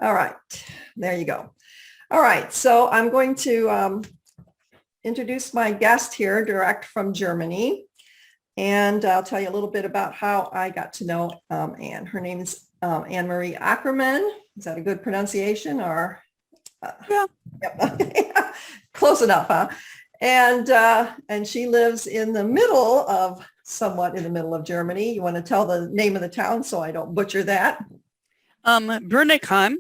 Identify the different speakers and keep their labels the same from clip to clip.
Speaker 1: All right, there you go. All right, so I'm going to introduce my guest here direct from Germany. And I'll tell you a little bit about how I got to know Anne. Her name is Anne-Marie Ackerman. Is that a good pronunciation or?
Speaker 2: Yeah.
Speaker 1: Yep. Close enough, huh? And she lives in the middle of, somewhat in the middle of Germany. You want to tell the name of the town so I don't butcher that?
Speaker 2: Brunigheim,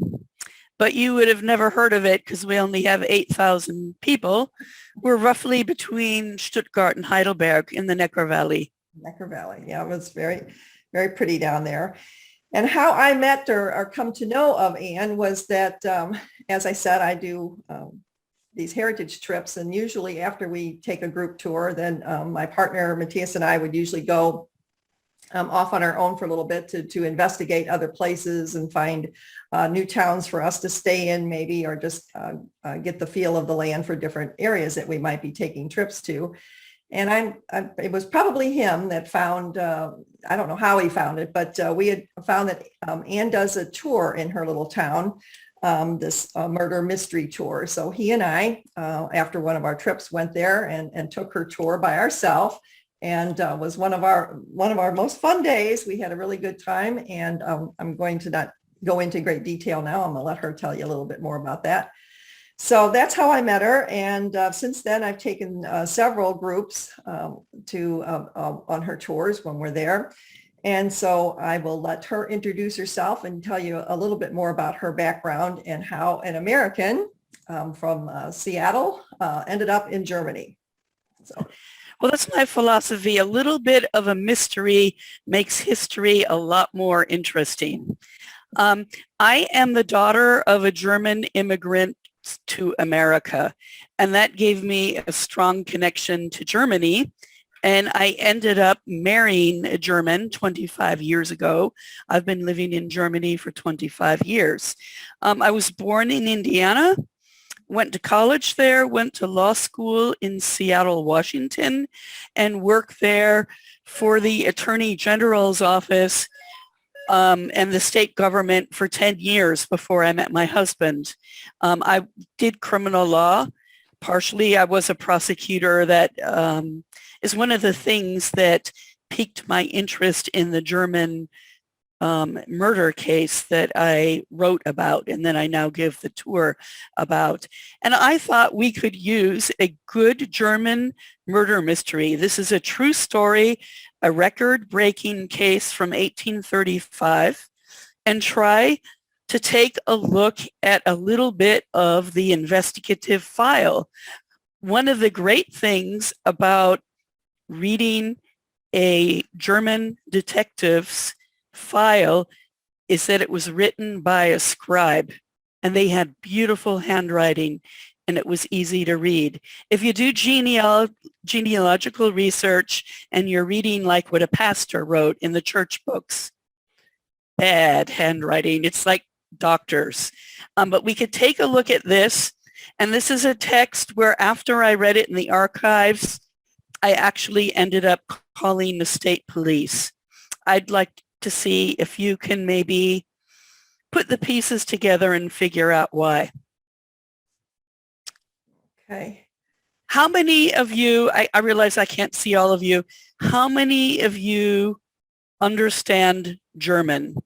Speaker 2: but you would have never heard of it because we only have 8,000 people. We're roughly between Stuttgart and Heidelberg in the Neckar Valley.
Speaker 1: Neckar Valley. Yeah, it was very, very pretty down there. And how I met or come to know of Anne was that, as I said, I do these heritage trips. And usually after we take a group tour, then my partner, Matthias, and I would usually go off on our own for a little bit to investigate other places and find new towns for us to stay in maybe, or just get the feel of the land for different areas that we might be taking trips to. And it was probably him that found, I don't know how he found it, but we had found that Anne does a tour in her little town, this murder mystery tour. So he and I, after one of our trips, went there and took her tour by ourselves. And was one of our most fun days. We had a really good time, and I'm going to not go into great detail now. I'm going to let her tell you a little bit more about that. So that's how I met her, and since then I've taken several groups on her tours when we're there. And so I will let her introduce herself and tell you a little bit more about her background and how an American from Seattle ended up in Germany. So.
Speaker 2: Well, that's my philosophy. A little bit of a mystery makes history a lot more interesting. I am the daughter of a German immigrant to America, and that gave me a strong connection to Germany. And I ended up marrying a German 25 years ago. I've been living in Germany for 25 years. I was born in Indiana, went to college there, went to law school in Seattle, Washington, and worked there for the Attorney General's office and the state government for 10 years before I met my husband. I did criminal law. Partially, I was a prosecutor. That is one of the things that piqued my interest in the German murder case that I wrote about, and then I now give the tour about. And I thought we could use a good German murder mystery. This is a true story, a record-breaking case from 1835, and try to take a look at a little bit of the investigative file. One of the great things about reading a German detective's file is that it was written by a scribe, and they had beautiful handwriting, and it was easy to read. If you do genealogical research and you're reading like what a pastor wrote in the church books, bad handwriting, it's like doctors. But we could take a look at this, and this is a text where after I read it in the archives, I actually ended up calling the state police. I'd like to see if you can maybe put the pieces together and figure out why.
Speaker 1: Okay.
Speaker 2: How many of you, I realize I can't see all of you, how many of you understand German?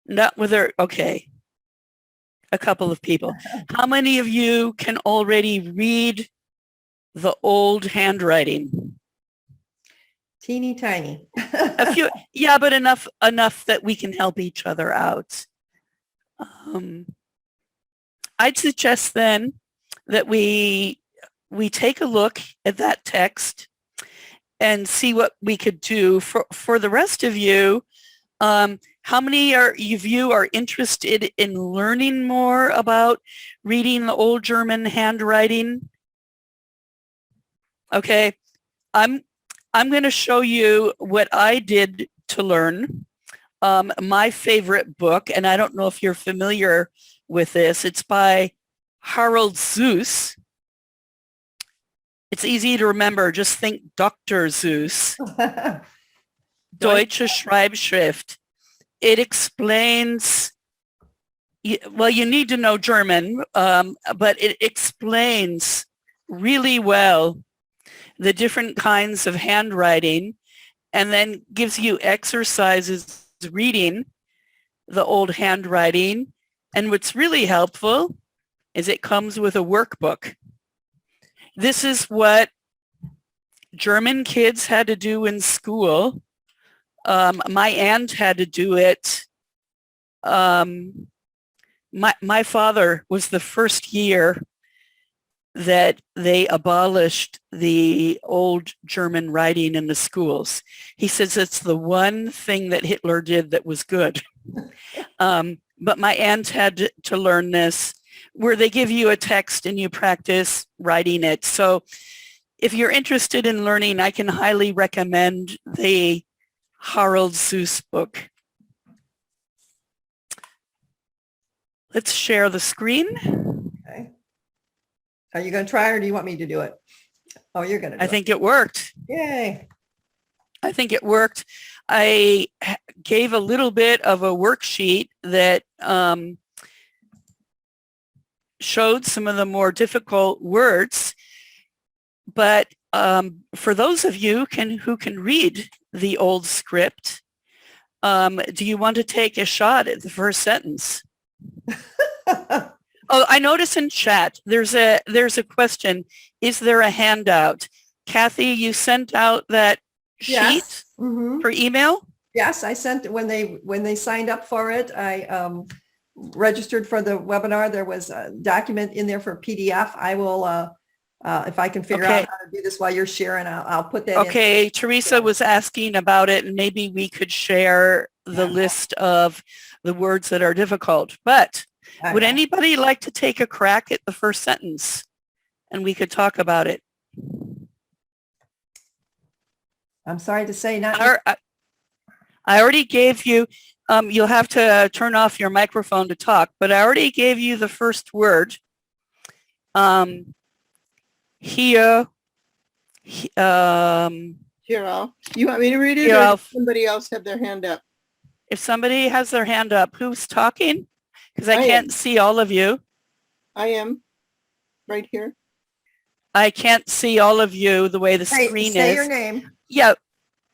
Speaker 2: Not whether, okay, a couple of people. How many of you can already read the old handwriting?
Speaker 1: Teeny tiny.
Speaker 2: A few, yeah, but enough that we can help each other out. I'd suggest then that we take a look at that text and see what we could do. For the rest of you, how many of you are interested in learning more about reading the old German handwriting? Okay, I'm going to show you what I did to learn. My favorite book, and I don't know if you're familiar with this, it's by Harald Seuss. It's easy to remember. Just think Dr. Seuss. Deutsche Schreibschrift. It explains well, you need to know German, but it explains really well the different kinds of handwriting and then gives you exercises reading the old handwriting. And what's really helpful is it comes with a workbook. This is what German kids had to do in school. My aunt had to do it. My father was the first year that they abolished the old German writing in the schools. He says it's the one thing that Hitler did that was good. But my aunt had to learn this, where they give you a text and you practice writing it. So if you're interested in learning, I can highly recommend the Harald Süß book. Let's share the screen.
Speaker 1: Okay. Are you going to try or do you want me to do it? Oh, you're going to do
Speaker 2: I
Speaker 1: it.
Speaker 2: think it worked.
Speaker 1: Yay.
Speaker 2: I think it worked. I gave a little bit of a worksheet that showed some of the more difficult words. But for those of you who can read the old script, do you want to take a shot at the first sentence? Oh, I notice in chat, there's a question. Is there a handout? Kathy, you sent out that sheet
Speaker 1: Yes. Mm-hmm.
Speaker 2: for email?
Speaker 1: Yes, I sent it when they signed up for it. I registered for the webinar. There was a document in there for PDF. I will, if I can figure
Speaker 2: Okay.
Speaker 1: out how to do this while you're sharing, I'll put that in.
Speaker 2: Okay, Teresa was asking about it, and maybe we could share the list of the words that are difficult. But
Speaker 1: I
Speaker 2: would
Speaker 1: know.
Speaker 2: anybody like to take a crack at the first sentence? And we could talk about it.
Speaker 1: I'm sorry to say not.
Speaker 2: I already gave you, you'll have to turn off your microphone to talk, but I already gave you the first word. Here,
Speaker 3: Cheryl, you want me to read it, or
Speaker 2: Cheryl.
Speaker 3: does somebody else have their hand up?
Speaker 2: if somebody has their hand up, who's talking? Because I
Speaker 3: I
Speaker 2: can't
Speaker 3: am.
Speaker 2: see all of you.
Speaker 3: I am right here.
Speaker 2: I can't see all of you the way the screen
Speaker 1: Say
Speaker 2: is.
Speaker 1: your name.
Speaker 2: Yeah,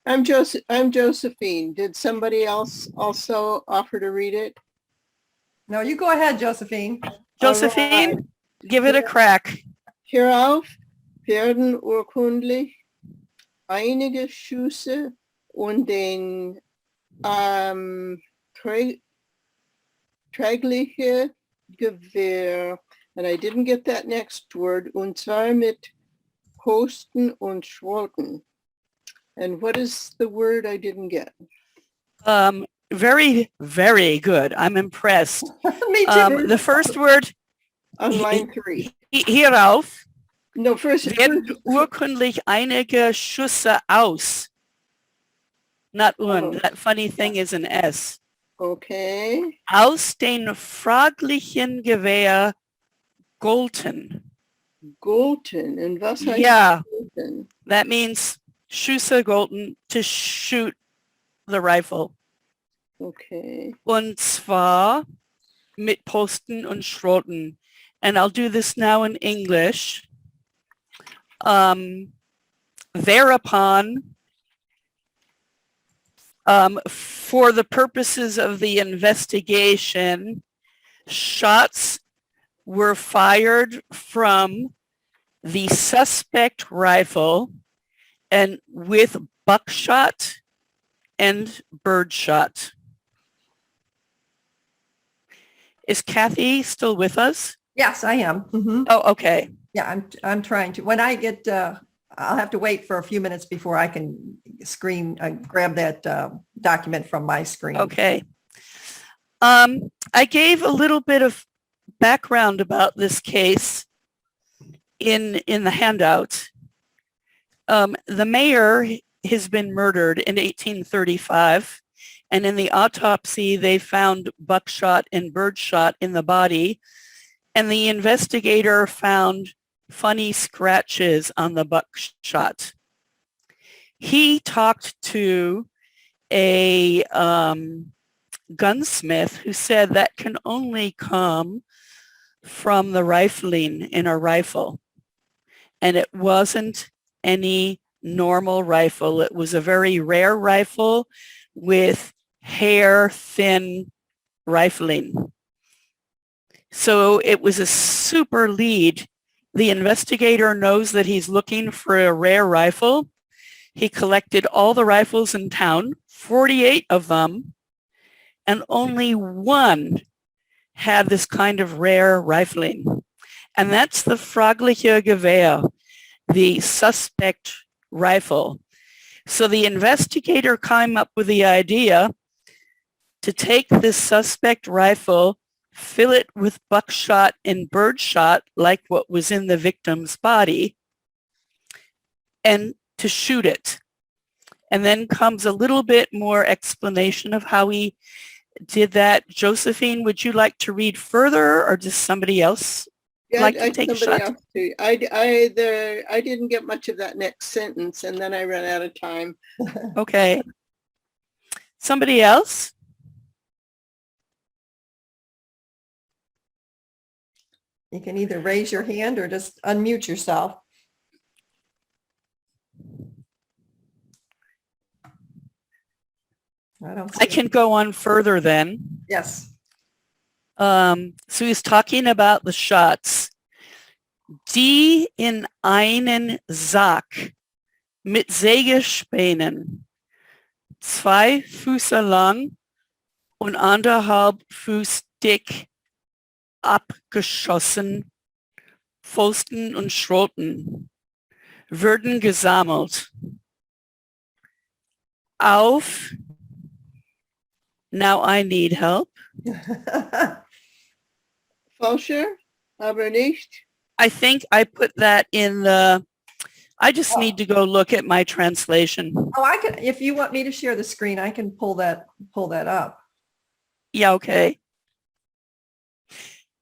Speaker 3: I'm Josephine. Did somebody else also offer to read it?
Speaker 1: No, you go ahead, Josephine.
Speaker 2: Josephine,
Speaker 3: Alright.
Speaker 2: give it a crack.
Speaker 3: Hierauf werden urkundlich einige Schüsse und den trägliche Gewehr, and I didn't get that next word, und zwar mit Posten und Schroten. And what is the word I didn't get?
Speaker 2: Very, very good. I'm impressed.
Speaker 1: Me too.
Speaker 2: The first word,
Speaker 3: On line 3.
Speaker 2: hierauf
Speaker 3: No, first.
Speaker 2: werden urkundlich einige Schüsse aus. Not un.
Speaker 3: Oh.
Speaker 2: That funny thing is an S.
Speaker 3: Okay.
Speaker 2: Aus den fraglichen Gewehr Golten.
Speaker 3: Golden. And was heißt
Speaker 2: Yeah,
Speaker 3: Golden?
Speaker 2: that means Schüsse Golten, to shoot the rifle.
Speaker 3: Okay.
Speaker 2: Und zwar mit Posten und Schroten. And I'll do this now in English. Thereupon, for the purposes of the investigation, shots were fired from the suspect rifle and with buckshot and birdshot. Is Kathy still with us?
Speaker 1: Yes, I am. Mhm.
Speaker 2: Oh, okay.
Speaker 1: Yeah, I'm trying to. When I get, I'll have to wait for a few minutes before I can grab that document from my screen.
Speaker 2: Okay. I gave a little bit of background about this case in the handout. The mayor has been murdered in 1835, and in the autopsy, they found buckshot and birdshot in the body, and the investigator found funny scratches on the buckshot. He talked to a gunsmith who said that can only come from the rifling in a rifle. And it wasn't any normal rifle. It was a very rare rifle with hair thin rifling. So it was a super lead. The investigator knows that he's looking for a rare rifle. He collected all the rifles in town, 48 of them, and only one had this kind of rare rifling. And that's the Fragliche Gewehr, the suspect rifle. So the investigator came up with the idea to take this suspect rifle, fill it with buckshot and birdshot, like what was in the victim's body, and to shoot it. And then comes a little bit more explanation of how he did that. Josephine, would you like to read further, or does somebody else like to take a shot?
Speaker 3: Else too. I didn't get much of that next sentence, and then I ran out of time.
Speaker 2: Okay. Somebody else?
Speaker 1: You can either raise your hand or just unmute yourself.
Speaker 2: I can go on further then.
Speaker 1: Yes.
Speaker 2: So he's talking about the shots. Die in einen Sack mit Sägespänen, 2 Füße lang und 1,5 Fuß dick, abgeschossen, Pfosten und Schroten, würden gesammelt. Auf, now I need help.
Speaker 3: Falscher, aber nicht.
Speaker 2: I think I put that in the, I just need to go look at my translation.
Speaker 1: Oh, I can, if you want me to share the screen, I can pull that up.
Speaker 2: Yeah, okay.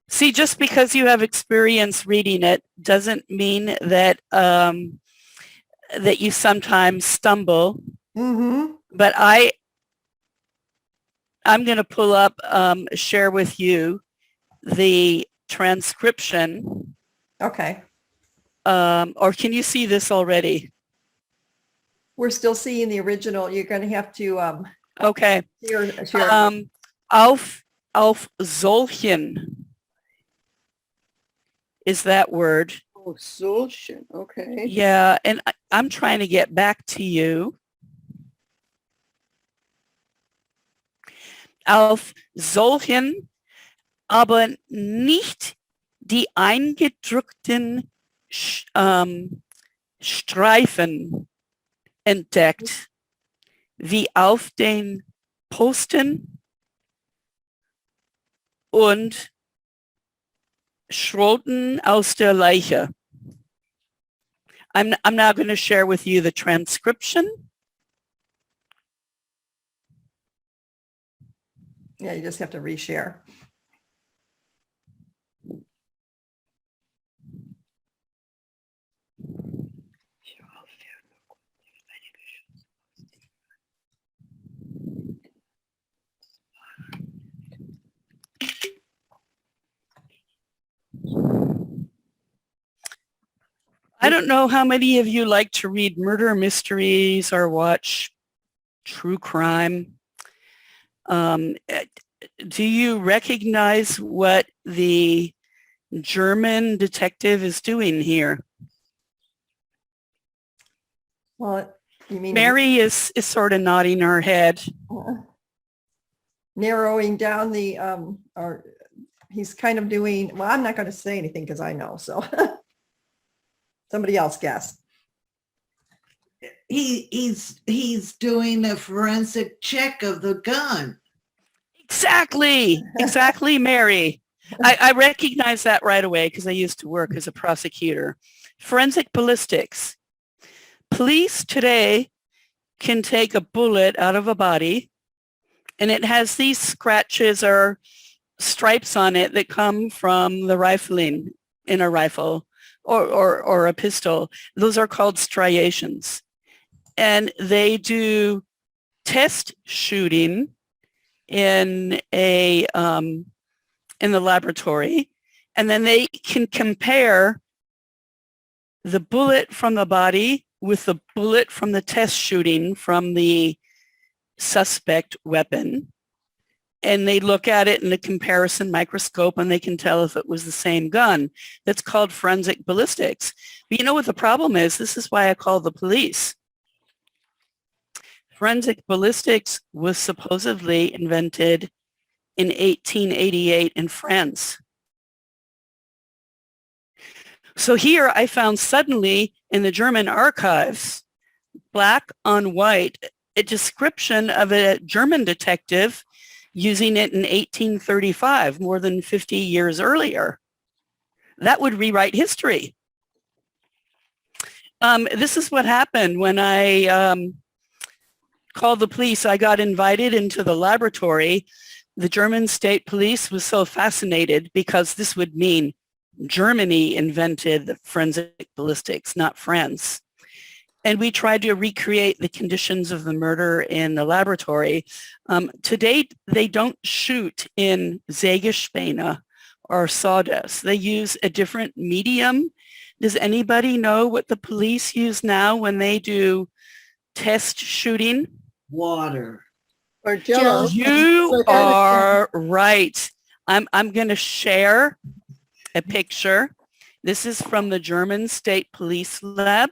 Speaker 2: See, just because you have experience reading it doesn't mean that that you sometimes stumble.
Speaker 1: Mm-hmm.
Speaker 2: But I'm going to pull up, share with you the transcription.
Speaker 1: Okay.
Speaker 2: Or can you see this already?
Speaker 1: We're still seeing the original. You're going to have to
Speaker 2: Okay.
Speaker 1: share.
Speaker 2: Auf solchen is that word.
Speaker 3: Oh, solchen. Okay.
Speaker 2: Yeah, and I'm trying to get back to you. Auf solchen, aber nicht die eingedrückten Streifen entdeckt, wie auf den Posten und Schroten aus der Leiche. I'm now going to share with you the transcription.
Speaker 1: Yeah, you just have to reshare.
Speaker 2: I don't know how many of you like to read murder mysteries or watch true crime. Do you recognize what the German detective is doing here?
Speaker 1: Well, you mean
Speaker 2: Mary is sort of nodding her head.
Speaker 1: narrowing down the, or he's kind of doing, well, I'm not going to say anything because I know, so somebody else guess.
Speaker 4: He's doing a forensic check of the gun.
Speaker 2: Exactly, Mary. I recognize that right away because I used to work as a prosecutor. Forensic ballistics. Police today can take a bullet out of a body and it has these scratches or stripes on it that come from the rifling in a rifle or a pistol. Those are called striations. And they do test shooting in the laboratory, and then they can compare the bullet from the body with the bullet from the test shooting from the suspect weapon. And they look at it in a comparison microscope and they can tell if it was the same gun. That's called forensic ballistics. But you know what the problem is? This is why I call the police. Forensic ballistics was supposedly invented in 1888 in France. So here I found suddenly in the German archives, black on white, a description of a German detective using it in 1835, more than 50 years earlier. That would rewrite history. This is what happened when I called the police. I got invited into the laboratory. The German state police was so fascinated because this would mean Germany invented the forensic ballistics, not France. And we tried to recreate the conditions of the murder in the laboratory. To date, they don't shoot in Sägespäne or sawdust. They use a different medium. Does anybody know what the police use now when they do test shooting?
Speaker 4: Water.
Speaker 3: Or Jello.
Speaker 2: You are right. I'm going to share a picture. This is from the German State Police Lab.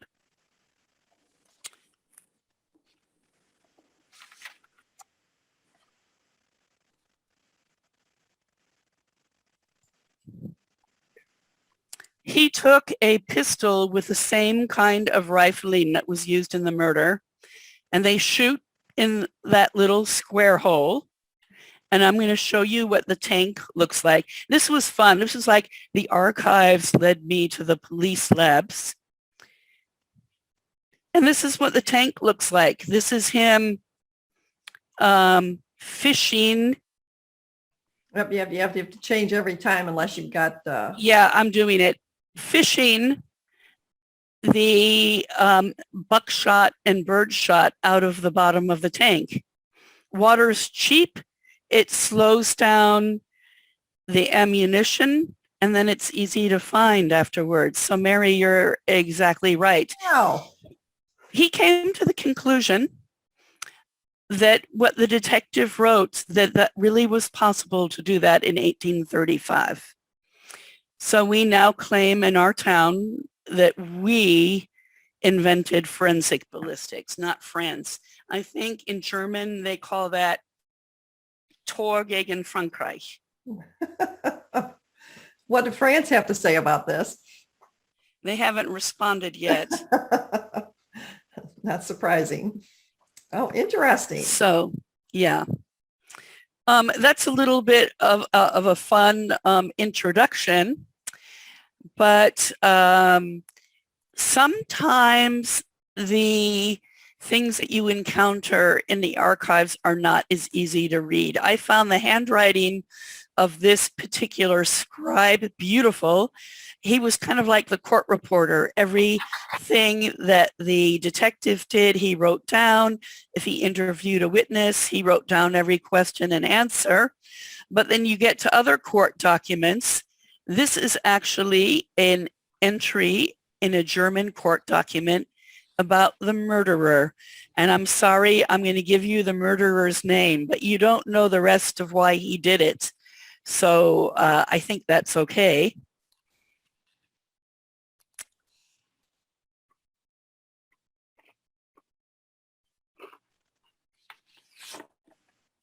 Speaker 2: He took a pistol with the same kind of rifling that was used in the murder, and they shoot in that little square hole. And I'm going to show you what the tank looks like. This was fun. This was like the archives led me to the police labs. And this is what the tank looks like. This is him fishing.
Speaker 1: Yep, you have to change every time unless you've got.
Speaker 2: Yeah, I'm doing it. Fishing the buckshot and birdshot out of the bottom of the tank. Water's cheap. It slows down the ammunition, and then it's easy to find afterwards. So Mary, you're exactly right.
Speaker 1: Wow.
Speaker 2: He came to the conclusion that what the detective wrote, that really was possible to do that in 1835. So we now claim in our town that we invented forensic ballistics, not France. I think in German they call that Tor gegen Frankreich.
Speaker 1: What did France have to say about this?
Speaker 2: They haven't responded yet.
Speaker 1: Not surprising. Oh, interesting.
Speaker 2: So, yeah. That's a little bit of a fun introduction, but sometimes the things that you encounter in the archives are not as easy to read. I found the handwriting of this particular scribe beautiful. He was kind of like the court reporter. Everything that the detective did, he wrote down. If he interviewed a witness, he wrote down every question and answer. But then you get to other court documents. This is actually an entry in a German court document about the murderer. And I'm sorry, I'm going to give you the murderer's name, but you don't know the rest of why he did it. So I think that's okay.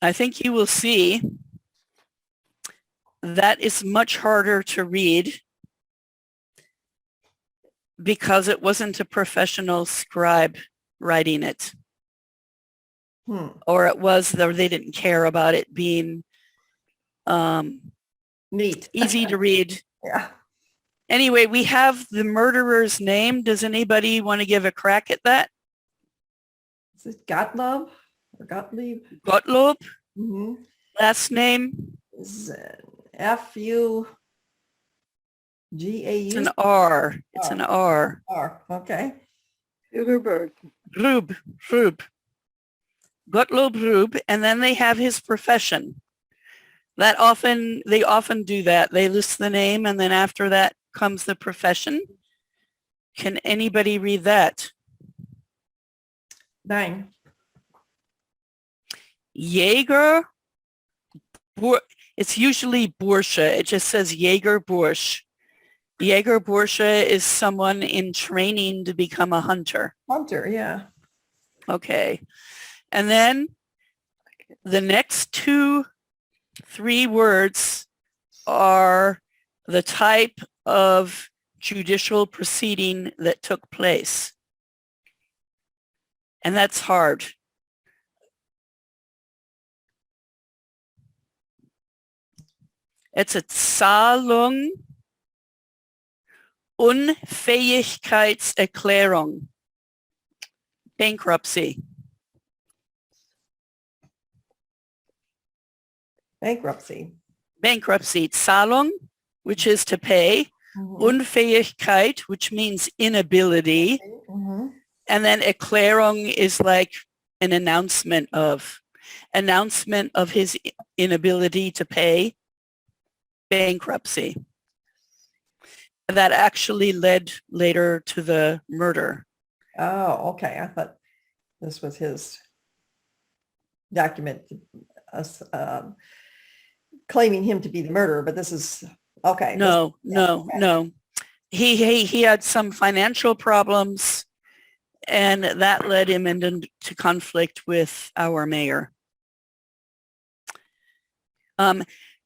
Speaker 2: I think you will see that is much harder to read because it wasn't a professional scribe writing it. Or it was, they didn't care about it being
Speaker 1: Neat.
Speaker 2: easy to read.
Speaker 1: Yeah.
Speaker 2: Anyway, we have the murderer's name. Does anybody want to give a crack at that?
Speaker 1: Is it Gottlob or Gottlieb?
Speaker 2: Gottlob,
Speaker 1: Mm-hmm.
Speaker 2: last name?
Speaker 1: F-U-G-A-U?
Speaker 2: It's an R. It's an R.
Speaker 1: R. Okay.
Speaker 3: Hugerberg.
Speaker 2: Rub. Gottlob Rube, and then they have his profession. They often do that. They list the name, and then after that comes the profession. Can anybody read that?
Speaker 1: 9.
Speaker 2: Jäger, it's usually Bursche. It just says Jäger Bursch. Jäger Bursche is someone in training to become a hunter.
Speaker 1: Hunter, yeah.
Speaker 2: Okay. And then the next 3 words are the type of judicial proceeding that took place. And that's hard. It's a Zahlung Unfähigkeitserklärung. Bankruptcy.
Speaker 1: Bankruptcy.
Speaker 2: Bankruptcy. Zahlung, which is to pay.
Speaker 1: Mhm.
Speaker 2: Unfähigkeit, which means inability.
Speaker 1: Mhm.
Speaker 2: And then Erklärung is like an announcement of his inability to pay. Bankruptcy. That actually led later to the murder.
Speaker 1: Oh, okay. I thought this was his document claiming him to be the murderer, but this is okay.
Speaker 2: No.
Speaker 1: okay.
Speaker 2: He had some financial problems, and that led him into conflict with our mayor.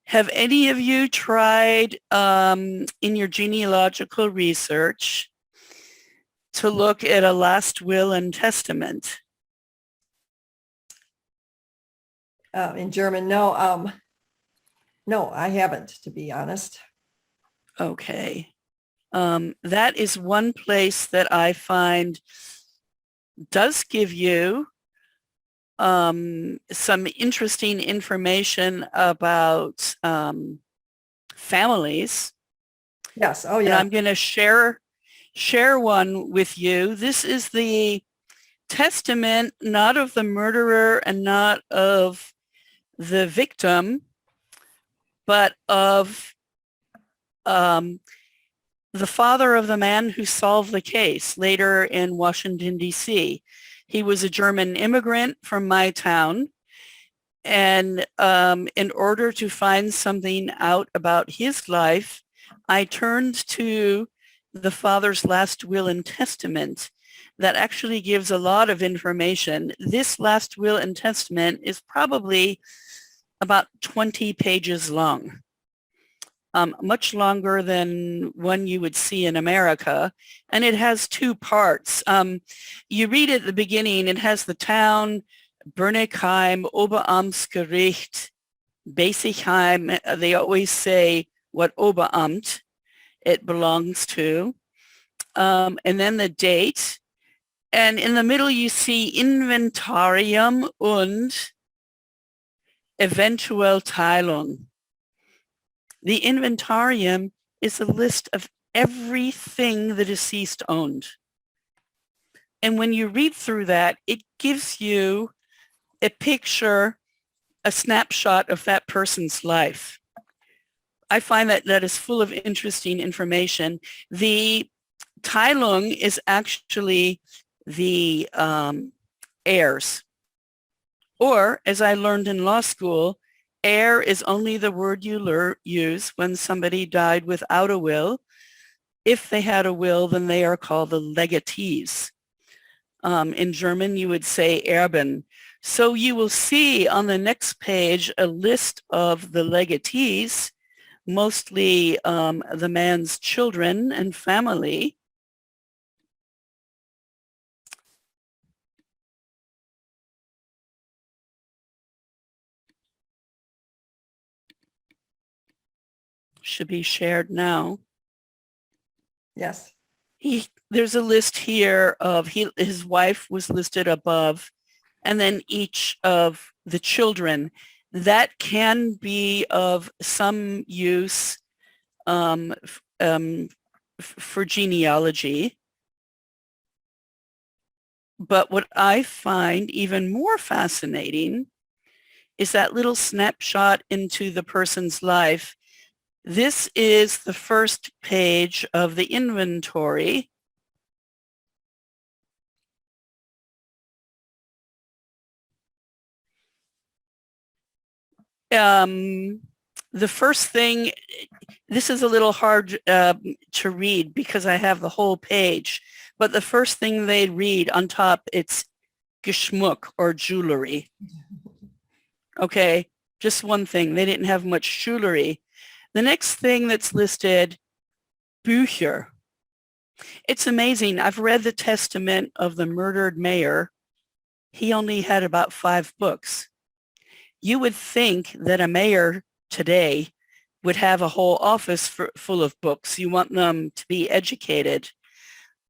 Speaker 2: Have any of you tried in your genealogical research to look at a last will and testament?
Speaker 1: In German, no. No, I haven't, to be honest.
Speaker 2: Okay. That is one place that I find does give you some interesting information about families.
Speaker 1: Yes. Oh,
Speaker 2: And
Speaker 1: yeah.
Speaker 2: I'm going to share one with you. This is the testament, not of the murderer and not of the victim, but of the father of the man who solved the case later in Washington, D.C. He was a German immigrant from my town. And in order to find something out about his life, I turned to the father's last will and testament that actually gives a lot of information. This last will and testament is probably about 20 pages long. Much longer than one you would see in America. And it has 2 parts. You read at the beginning, it has the town, Bernigheim, Oberamtsgericht, Basichheim. They always say what Oberamt it belongs to. And then the date. And in the middle, you see Inventarium und Eventualteilung. The inventarium is a list of everything the deceased owned. And when you read through that, it gives you a picture, a snapshot of that person's life. I find that is full of interesting information. The Teilung is actually the heirs. Or, as I learned in law school, heir is only the word you use when somebody died without a will. If they had a will, then they are called the legatees. In German, you would say Erben. So you will see on the next page a list of the legatees, mostly the man's children and family. Should be shared now.
Speaker 1: Yes.
Speaker 2: There's a list here of his wife was listed above, and then each of the children. That can be of some use for genealogy. But what I find even more fascinating is that little snapshot into the person's life. This is the first page of the inventory. The first thing, this is a little hard to read because I have the whole page, but the first thing they read on top, it's Geschmuck or jewelry. Okay, just one thing. They didn't have much jewelry. The next thing that's listed, Bücher. It's amazing. I've read the testament of the murdered mayor. He only had about 5 books. You would think that a mayor today would have a whole office full of books. You want them to be educated.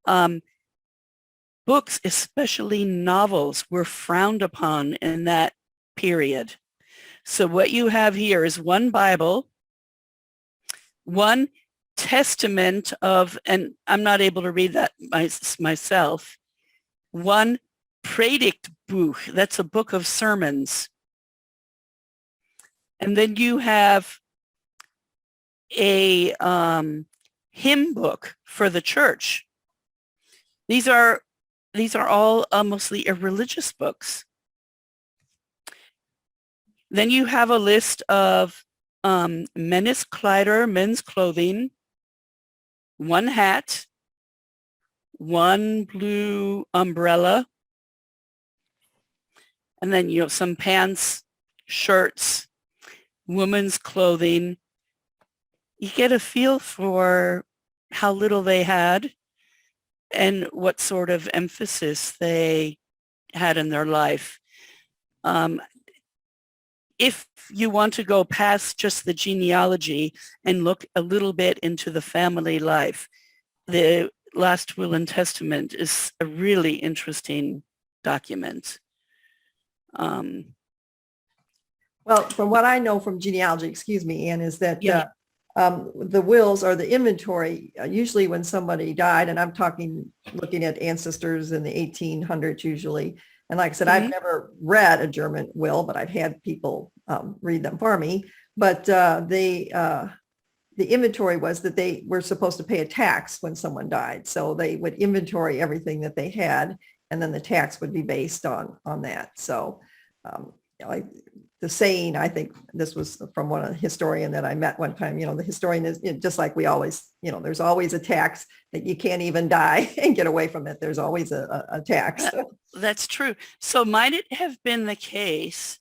Speaker 2: Books, especially novels, were frowned upon in that period. So what you have here is one Bible, one testament of, and I'm not able to read that myself, one Predigtbuch, that's a book of sermons. And then you have a hymn book for the church. These are all mostly religious books. Then you have a list of men's Kleider, men's clothing, one hat, one blue umbrella, and then, you know, some pants, shirts, women's clothing. You get a feel for how little they had and what sort of emphasis they had in their life. If you want to go past just the genealogy and look a little bit into the family life, the Last Will and Testament is a really interesting document.
Speaker 1: Well, from what I know from genealogy, excuse me, Anne, is that
Speaker 2: Yeah.
Speaker 1: the wills or the inventory, usually when somebody died, and I'm talking, looking at ancestors in the 1800s usually. And like I said, I've never read a German will, but I've had people read them for me. But the inventory was that they were supposed to pay a tax when someone died. So they would inventory everything that they had, and then the tax would be based on that. So like the saying, I think this was from one historian that I met one time, you know, the historian is just like we always, you know, there's always a tax that you can't even die and get away from it. There's always a tax.
Speaker 2: That's true. So might it have been the case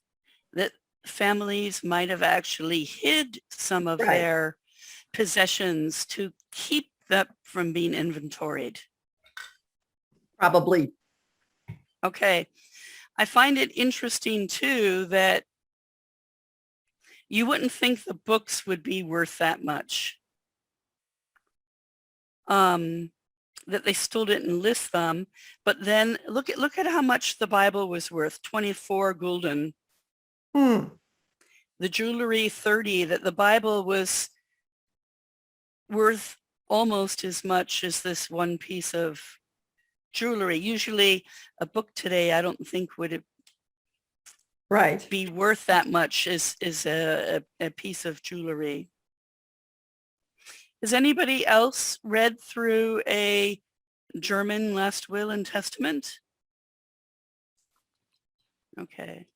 Speaker 2: that families might have actually hid some of
Speaker 1: Right.
Speaker 2: their possessions to keep that from being inventoried?
Speaker 1: Probably.
Speaker 2: Okay. I find it interesting too that you wouldn't think the books would be worth that much. That they still didn't list them, but then look at how much the Bible was worth, 24 gulden.
Speaker 1: Hmm.
Speaker 2: The jewelry, 30, that the Bible was worth almost as much as this one piece of jewelry. Usually a book today, I don't think would
Speaker 1: Right.
Speaker 2: be worth that much as a piece of jewelry. Has anybody else read through a German Last Will and Testament? Okay.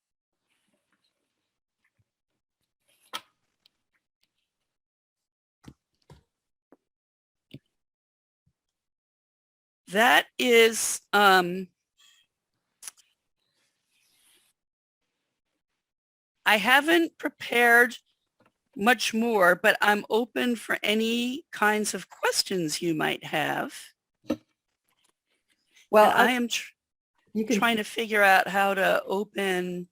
Speaker 2: That is, I haven't prepared much more, but I'm open for any kinds of questions you might have.
Speaker 1: Well,
Speaker 2: And I am
Speaker 1: you can,
Speaker 2: trying to figure out how to open.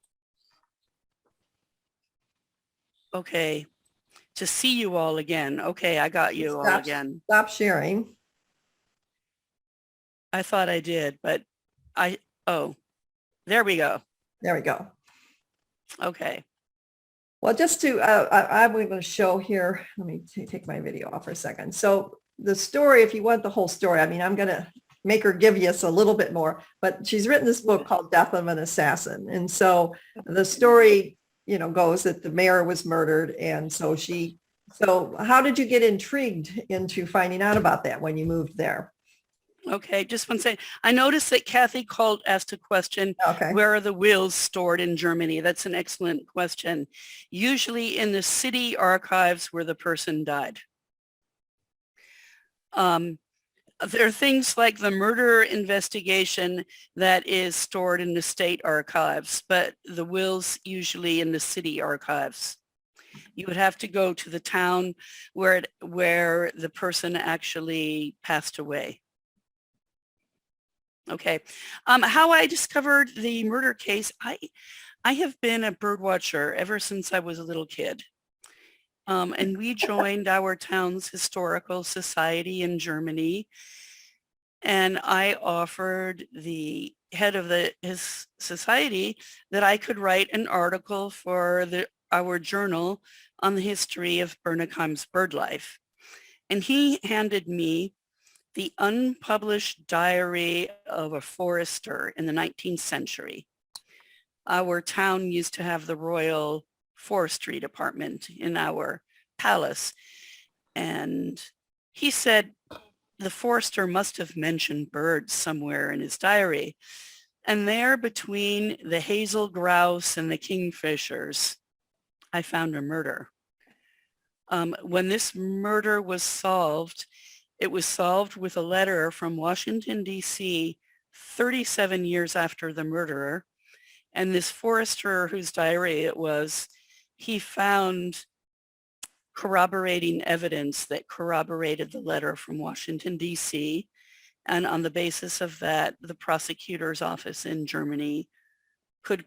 Speaker 2: Okay, to see you all again. Okay, I got you all again.
Speaker 1: stop sharing.
Speaker 2: I thought I did, but oh, there we go.
Speaker 1: There we go.
Speaker 2: Okay.
Speaker 1: Well, just to, I'm going to show here, let me take my video off for a second. So the story, if you want the whole story, I mean, I'm going to make her give you us a little bit more, but she's written this book called Death of an Assassin. And so the story, goes that the mayor was murdered. And so how did you get intrigued into finding out about that when you moved there?
Speaker 2: Okay, just one second. I noticed that Kathy asked a question,
Speaker 1: Okay.
Speaker 2: where are the wills stored in Germany? That's an excellent question. Usually in the city archives where the person died. There are things like the murder investigation that is stored in the state archives, but the wills usually in the city archives. You would have to go to the town where the person actually passed away. Okay. How I discovered the murder case, I have been a bird watcher ever since I was a little kid. And we joined our town's historical society in Germany. And I offered the head of his society that I could write an article for our journal on the history of Bernigheim's bird life. And he handed me the unpublished diary of a forester in the 19th century. Our town used to have the Royal Forestry Department in our palace. And he said the forester must have mentioned birds somewhere in his diary. And there between the hazel grouse and the kingfishers, I found a murder. When this murder was solved, it was solved with a letter from Washington, D.C., 37 years after the murderer. And this forester whose diary it was, he found corroborating evidence that corroborated the letter from Washington, D.C. And on the basis of that, the prosecutor's office in Germany could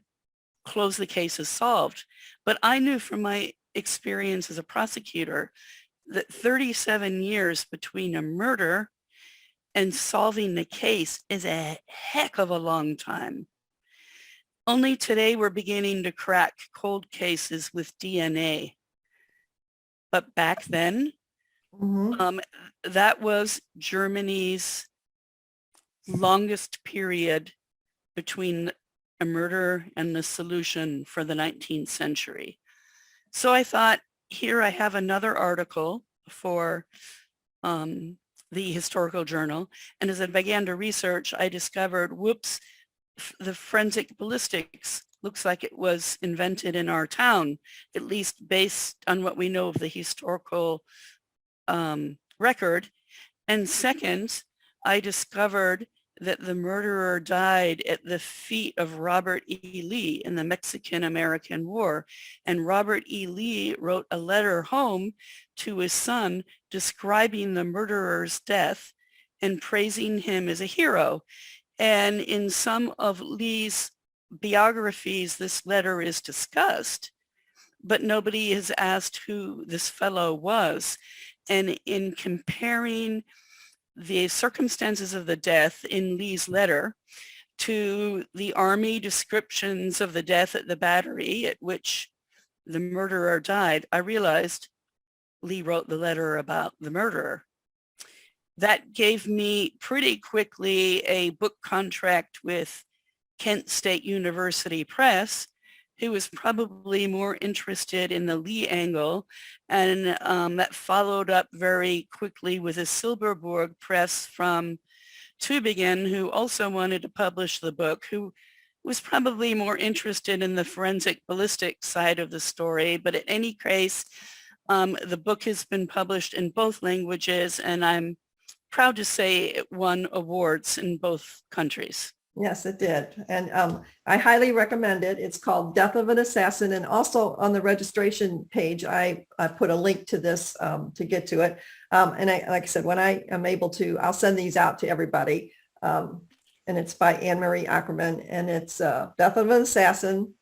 Speaker 2: close the case as solved. But I knew from my experience as a prosecutor that 37 years between a murder and solving the case is a heck of a long time. Only today we're beginning to crack cold cases with DNA. But back then, that was Germany's longest period between a murder and the solution for the 19th century. So I thought, here I have another article for the historical journal. And as I began to research, I discovered, whoops, the forensic ballistics looks like it was invented in our town, at least based on what we know of the historical record. And second, I discovered that the murderer died at the feet of Robert E. Lee in the Mexican-American War. And Robert E. Lee wrote a letter home to his son describing the murderer's death and praising him as a hero. And in some of Lee's biographies, this letter is discussed, but nobody has asked who this fellow was. And in comparing the circumstances of the death in Lee's letter to the Army descriptions of the death at the battery at which the murderer died, I realized Lee wrote the letter about the murderer. That gave me pretty quickly a book contract with Kent State University Press, who was probably more interested in the Lee angle, and that followed up very quickly with a Silberberg Press from Tübingen, who also wanted to publish the book, who was probably more interested in the forensic ballistic side of the story. But in any case, the book has been published in both languages, and I'm proud to say it won awards in both countries.
Speaker 1: Yes, it did. And I highly recommend it. It's called Death of an Assassin. And also on the registration page, I put a link to this to get to it. And like I said, when I am able to, I'll send these out to everybody. And it's by Anne Marie Ackerman, and it's Death of an Assassin.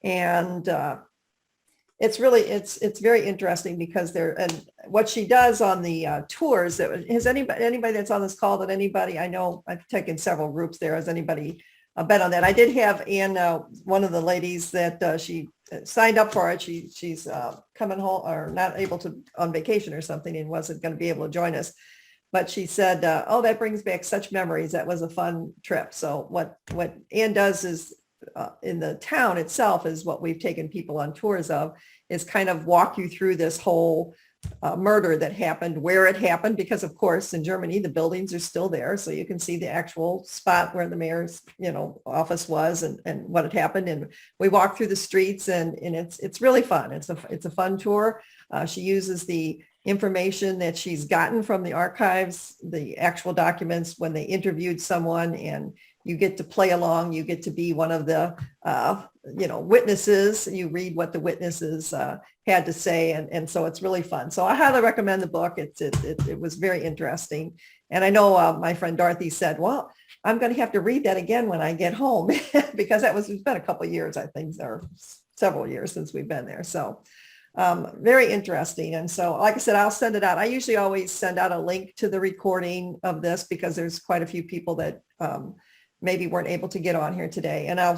Speaker 1: And it's really, it's very interesting because and what she does on the tours, has anybody that's on this call, that anybody, I know I've taken several groups there, has anybody been on that? I did have Anne, one of the ladies that she signed up for it. She's coming home or not able to, on vacation or something, and wasn't going to be able to join us. but she said, oh, that brings back such memories. That was a fun trip. So what Anne does is in the town itself is what we've taken people on tours of, is kind of walk you through this whole murder that happened, where it happened, because of course in Germany the buildings are still there, so you can see the actual spot where the mayor's office was and what had happened. And we walk through the streets, and it's really fun. It's a fun tour. She uses the information that she's gotten from the archives, the actual documents when they interviewed someone, and you get to play along. You get to be one of the witnesses. You read what the witnesses had to say, and so it's really fun. So I highly recommend the book. It was very interesting, and I know my friend Dorothy said, well, I'm going to have to read that again when I get home because it's been a couple of years, I think, or several years since we've been there. So very interesting. And so, like I said, I'll send it out. I usually always send out a link to the recording of this because there's quite a few people that maybe weren't able to get on here today. And I'll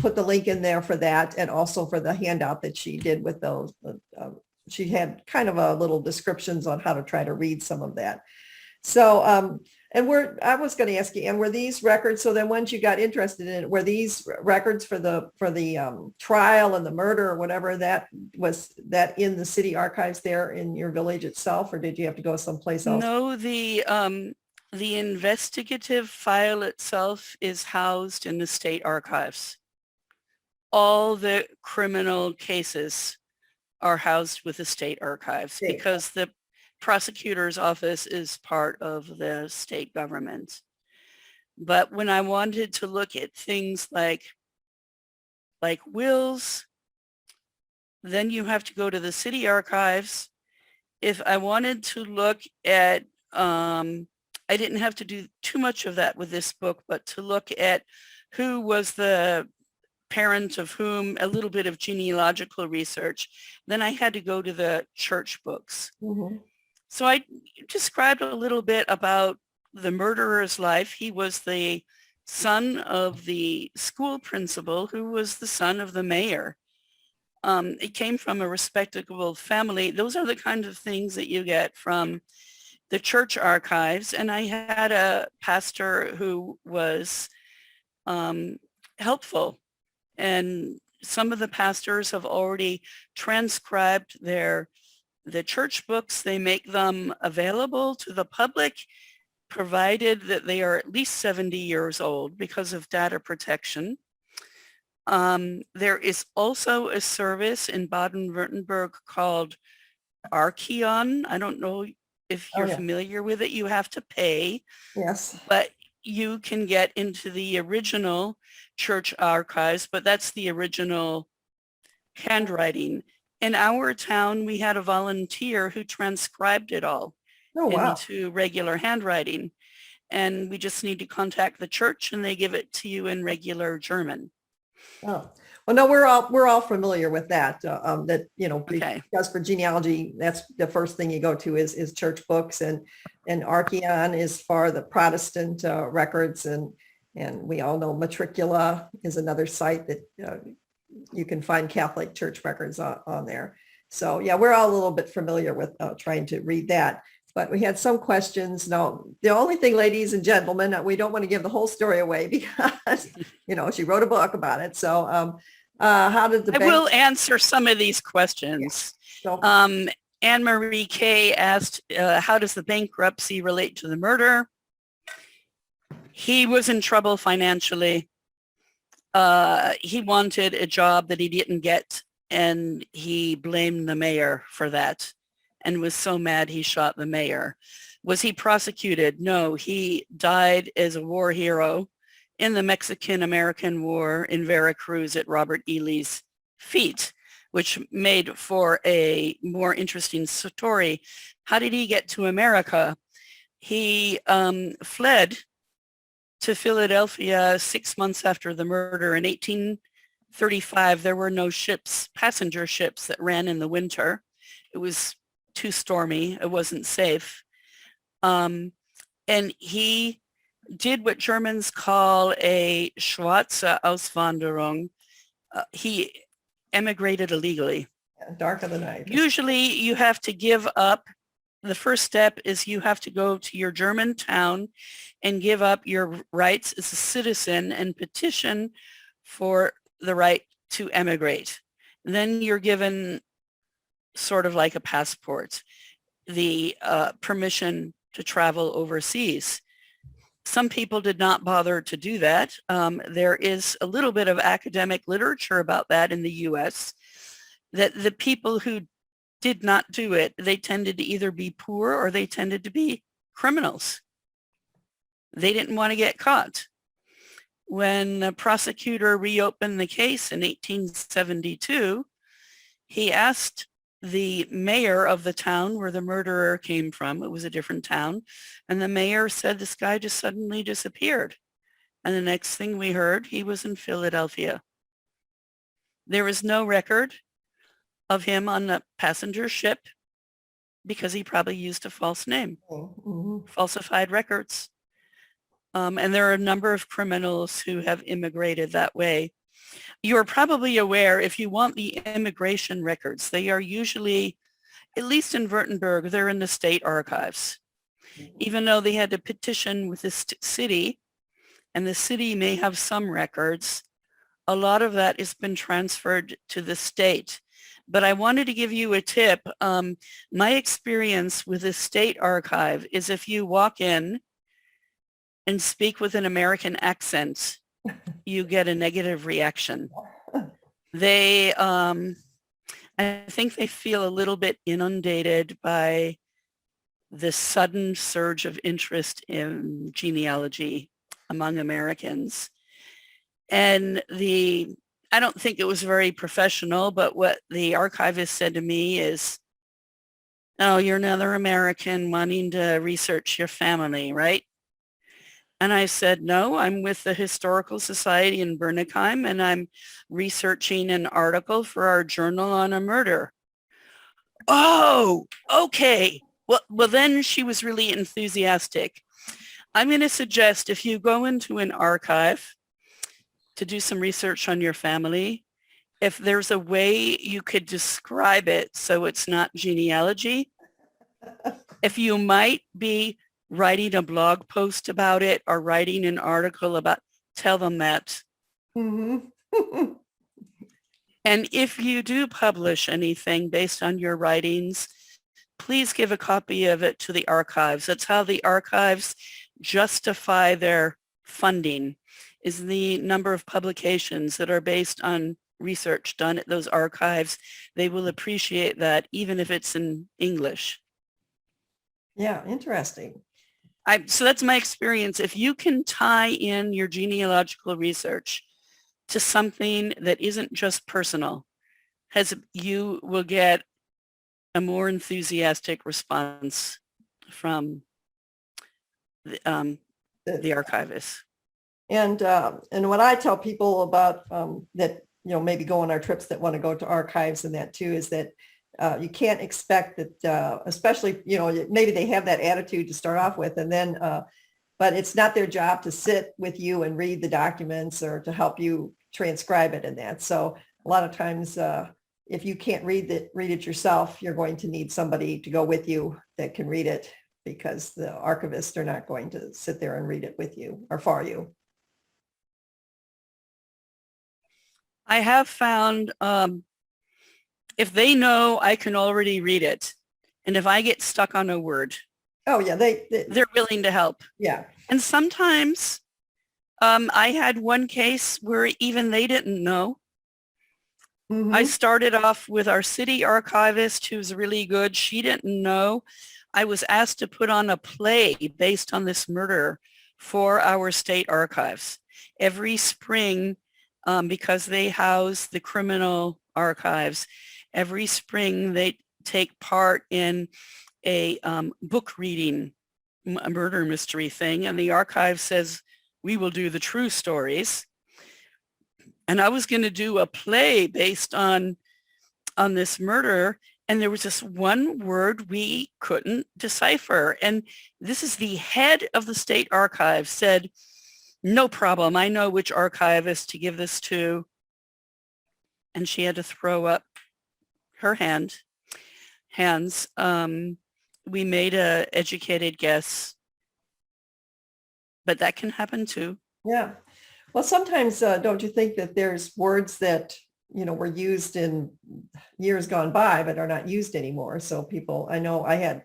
Speaker 1: put the link in there for that, and also for the handout that she did with those. She had kind of a little descriptions on how to try to read some of that. So, I was going to ask you, and were these records, so then once you got interested in it, were these records for the trial and the murder or whatever, that was that in the city archives there in your village itself, or did you have to go someplace else?
Speaker 2: No, the investigative file itself is housed in the state archives. All the criminal cases are housed with the state archives because the prosecutor's office is part of the state government. But when I wanted to look at things like wills, then you have to go to the city archives. If I wanted to look at, I didn't have to do too much of that with this book, but to look at who was the parent of whom, a little bit of genealogical research, then I had to go to the church books.
Speaker 1: Mm-hmm.
Speaker 2: So I described a little bit about the murderer's life. He was the son of the school principal, who was the son of the mayor. It came from a respectable family. Those are the kind of things that you get from the church archives. And I had a pastor who was helpful. And some of the pastors have already transcribed the church books. They make them available to the public, provided that they are at least 70 years old because of data protection. There is also a service in Baden-Württemberg called Archeon. I don't know if you're familiar with it. You have to pay.
Speaker 1: Yes.
Speaker 2: But you can get into the original church archives, but that's the original handwriting. In our town, we had a volunteer who transcribed it all into regular handwriting. And we just need to contact the church and they give it to you in regular German.
Speaker 1: Oh, well, no, we're all familiar with that.
Speaker 2: Okay.
Speaker 1: Because for genealogy, that's the first thing you go to is church books, and Archeon is for the Protestant records, and we all know Matricula is another site that you can find Catholic church records on there. So yeah, we're all a little bit familiar with trying to read that. But we had some questions. Now, the only thing, ladies and gentlemen, we don't want to give the whole story away because, she wrote a book about it. So how did the
Speaker 2: I will answer some of these questions.
Speaker 1: Yeah. So,
Speaker 2: Anne-Marie Kay asked, how does the bankruptcy relate to the murder? He was in trouble financially. He wanted a job that he didn't get, and he blamed the mayor for that, and was so mad he shot the mayor. Was he prosecuted? No, he died as a war hero in the Mexican-American War in Veracruz at Robert E. Lee's feet, which made for a more interesting story. How did he get to America? He fled to Philadelphia 6 months after the murder. In 1835, there were no ships, passenger ships, that ran in the winter. It was too stormy. It wasn't safe. And he did what Germans call a Schwarze Auswanderung. He emigrated illegally.
Speaker 1: Dark of the night.
Speaker 2: Usually you have to give up the first step is you have to go to your German town and give up your rights as a citizen and petition for the right to emigrate. Then you're given sort of like a passport, the permission to travel overseas. Some people did not bother to do that. There is a little bit of academic literature about that in the US, that the people who did not do it, they tended to either be poor or they tended to be criminals. They didn't want to get caught. When the prosecutor reopened the case in 1872, he asked the mayor of the town where the murderer came from. It was a different town. And the mayor said this guy just suddenly disappeared. And the next thing we heard, he was in Philadelphia. There is no record of him on the passenger ship because he probably used a false name,
Speaker 1: Mhm.
Speaker 2: falsified records. And there are a number of criminals who have immigrated that way. You're probably aware, if you want the immigration records, they are usually, at least in Württemberg, they're in the state archives. Even though they had to petition with the city, and the city may have some records, a lot of that has been transferred to the state. But I wanted to give you a tip. My experience with the state archive is if you walk in and speak with an American accent, you get a negative reaction. They, I think they feel a little bit inundated by the sudden surge of interest in genealogy among Americans. And I don't think it was very professional, but what the archivist said to me is, oh, you're another American wanting to research your family, right? And I said, no, I'm with the Historical Society in Bernigheim, and I'm researching an article for our journal on a murder. Oh, okay. Well, then she was really enthusiastic. I'm going to suggest if you go into an archive to do some research on your family, if there's a way you could describe it so it's not genealogy, if you might be writing a blog post about it or writing an article about, tell them that.
Speaker 1: Mhm.
Speaker 2: And if you do publish anything based on your writings, please give a copy of it to the archives. That's how the archives justify their funding, is the number of publications that are based on research done at those archives. They will appreciate that even if it's in English.
Speaker 1: Yeah, interesting.
Speaker 2: So that's my experience. If you can tie in your genealogical research to something that isn't just personal, you will get a more enthusiastic response from the archivist.
Speaker 1: And what I tell people about that, maybe go on our trips that want to go to archives and that too, is that you can't expect that, especially, maybe they have that attitude to start off with, and then, but it's not their job to sit with you and read the documents or to help you transcribe it and that. So a lot of times, if you can't read it yourself, you're going to need somebody to go with you that can read it, because the archivists are not going to sit there and read it with you or for you.
Speaker 2: I have found if they know I can already read it, and if I get stuck on a word,
Speaker 1: Oh yeah,
Speaker 2: they're willing to help.
Speaker 1: yeah.
Speaker 2: And sometimes I had one case where even they didn't know.
Speaker 1: Mhm.
Speaker 2: I started off with our city archivist, who's really good. She didn't know. I was asked to put on a play based on this murder for our state archives. Every spring, because they house the criminal archives, every spring they take part in a book reading, a murder mystery thing, and the archive says, we will do the true stories. And I was going to do a play based on this murder, and there was just one word we couldn't decipher. And this is the head of the state archive said, no problem, I know which archivist to give this to. And she had to throw up her hands. we made a educated guess, but that can happen too.
Speaker 1: Yeah. Well, sometimes don't you think that there's words that, were used in years gone by, but are not used anymore? So people, I know I had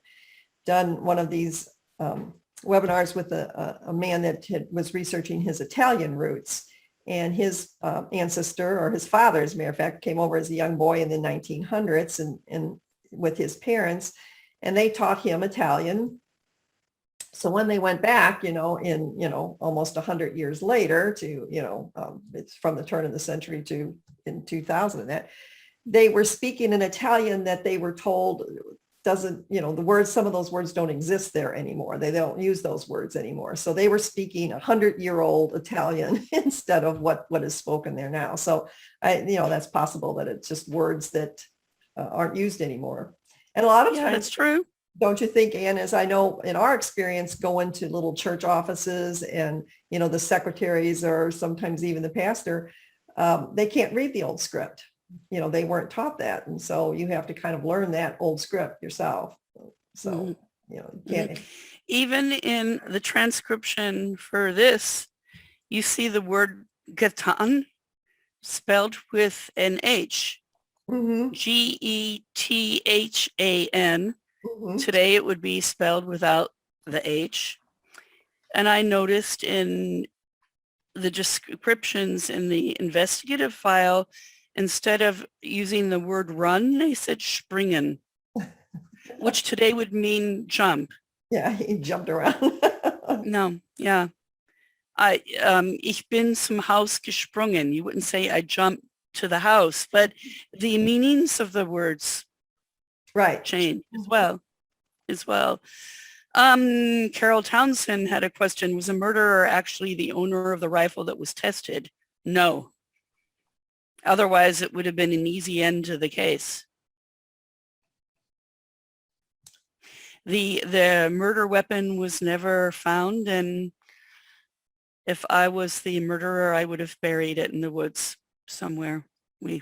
Speaker 1: done one of these webinars with a man that was researching his Italian roots, and his ancestor, or his father, as a matter of fact, came over as a young boy in the 1900s and with his parents, and they taught him Italian. So when they went back, in almost 100 years later to, it's from the turn of the century to in 2000 and that, they were speaking an Italian that they were told doesn't, the words, some of those words don't exist there anymore. They don't use those words anymore. So they were speaking 100-year-old Italian instead of what is spoken there now. So that's possible that it's just words that aren't used anymore. And a lot of
Speaker 2: Yeah,
Speaker 1: times,
Speaker 2: that's true.
Speaker 1: don't you think, Anne, as I know in our experience going to little church offices and, the secretaries or sometimes even the pastor, they can't read the old script. They weren't taught that. And so you have to kind of learn that old script yourself. So, you can't.
Speaker 2: Even in the transcription for this, you see the word Gatan spelled with an H,
Speaker 1: Mhm,
Speaker 2: Gethan.
Speaker 1: mhm.
Speaker 2: Today it would be spelled without the H. And I noticed in the descriptions in the investigative file, instead of using the word run, they said springen, which today would mean jump.
Speaker 1: Yeah, he jumped around.
Speaker 2: No, yeah. Ich bin zum Haus gesprungen. You wouldn't say I jumped to the house, but the meanings of the words
Speaker 1: Right.
Speaker 2: change as well. Carol Townsend had a question. Was a murderer actually the owner of the rifle that was tested? No. Otherwise, it would have been an easy end to the case. The murder weapon was never found, and if I was the murderer, I would have buried it in the woods somewhere. Yeah.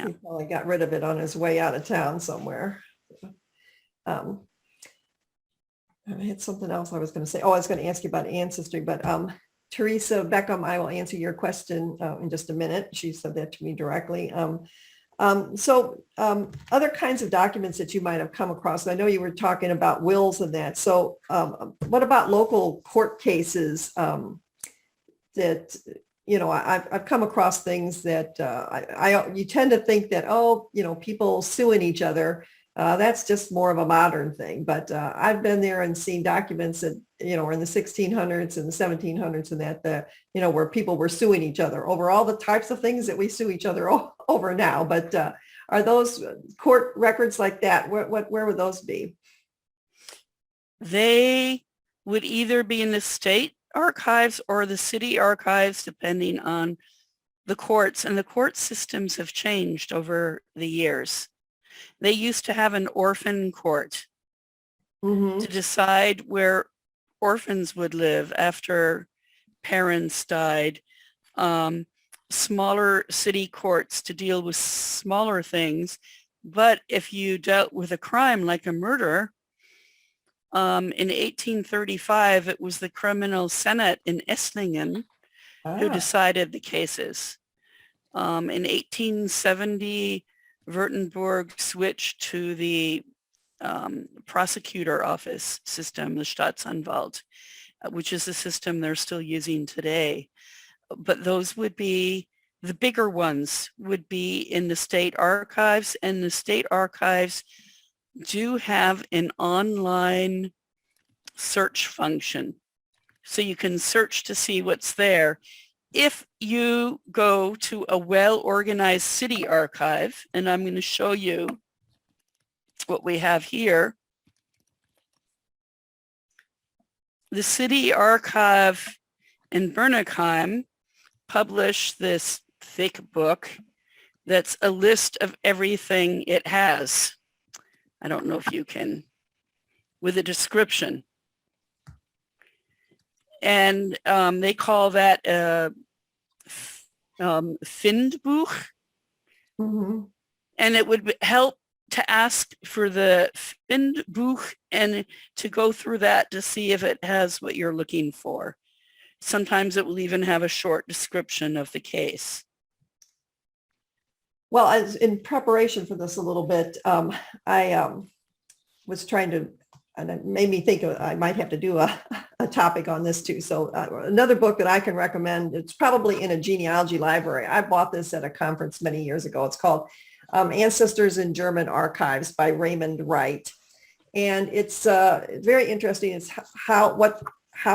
Speaker 1: He probably got rid of it on his way out of town somewhere. I had something else I was going to say. Oh, I was going to ask you about ancestry, but Teresa Beckham, I will answer your question in just a minute. She said that to me directly. So other kinds of documents that you might have come across, I know you were talking about wills and that. So what about local court cases that, I've come across things that you tend to think that, people suing each other. That's just more of a modern thing. But I've been there and seen documents that, were in the 1600s and the 1700s and that, where people were suing each other over all the types of things that we sue each other over now. But are those court records like that? Where would those be?
Speaker 2: They would either be in the state archives or the city archives, depending on the courts. And the court systems have changed over the years. They used to have an orphan court to decide where orphans would live after parents died. Smaller city courts to deal with smaller things. But if you dealt with a crime like a murder, in 1835, it was the Criminal Senate in Esslingen who decided the cases. In 1870, Württemberg switched to the prosecutor office system, the Staatsanwalt, which is a system they're still using today. But those would be, the bigger ones would be in the state archives, and the state archives do have an online search function. So you can search to see what's there. If you go to a well-organized city archive, and I'm going to show you what we have here. The city archive in Bernigheim published this thick book that's a list of everything it has. I don't know if you can, with a description. And they call that Findbuch. And it would help to ask for the Findbuch and to go through that to see if it has what you're looking for. Sometimes it will even have a short description of the case.
Speaker 1: Well, as in preparation for this a little bit, I was trying to, and it made me think I might have to do a topic on this too. So another book that I can recommend, it's probably in a genealogy library. I bought this at a conference many years ago. It's called Ancestors in German Archives by Raymond Wright. And it's very interesting. It's how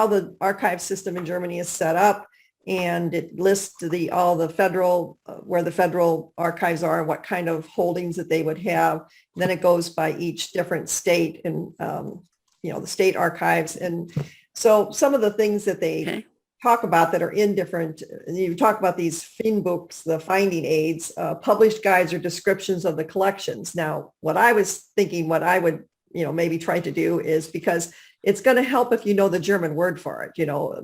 Speaker 1: the archive system in Germany is set up. And it lists all the federal, where the federal archives are, and what kind of holdings that they would have. And then it goes by each different state and, the state archives. And so some of the things that they talk about that are in different, you talk about these Findbuchs, the finding aids, published guides or descriptions of the collections. Now, what I was thinking, what I would, maybe try to do is, because it's going to help if you know the German word for it.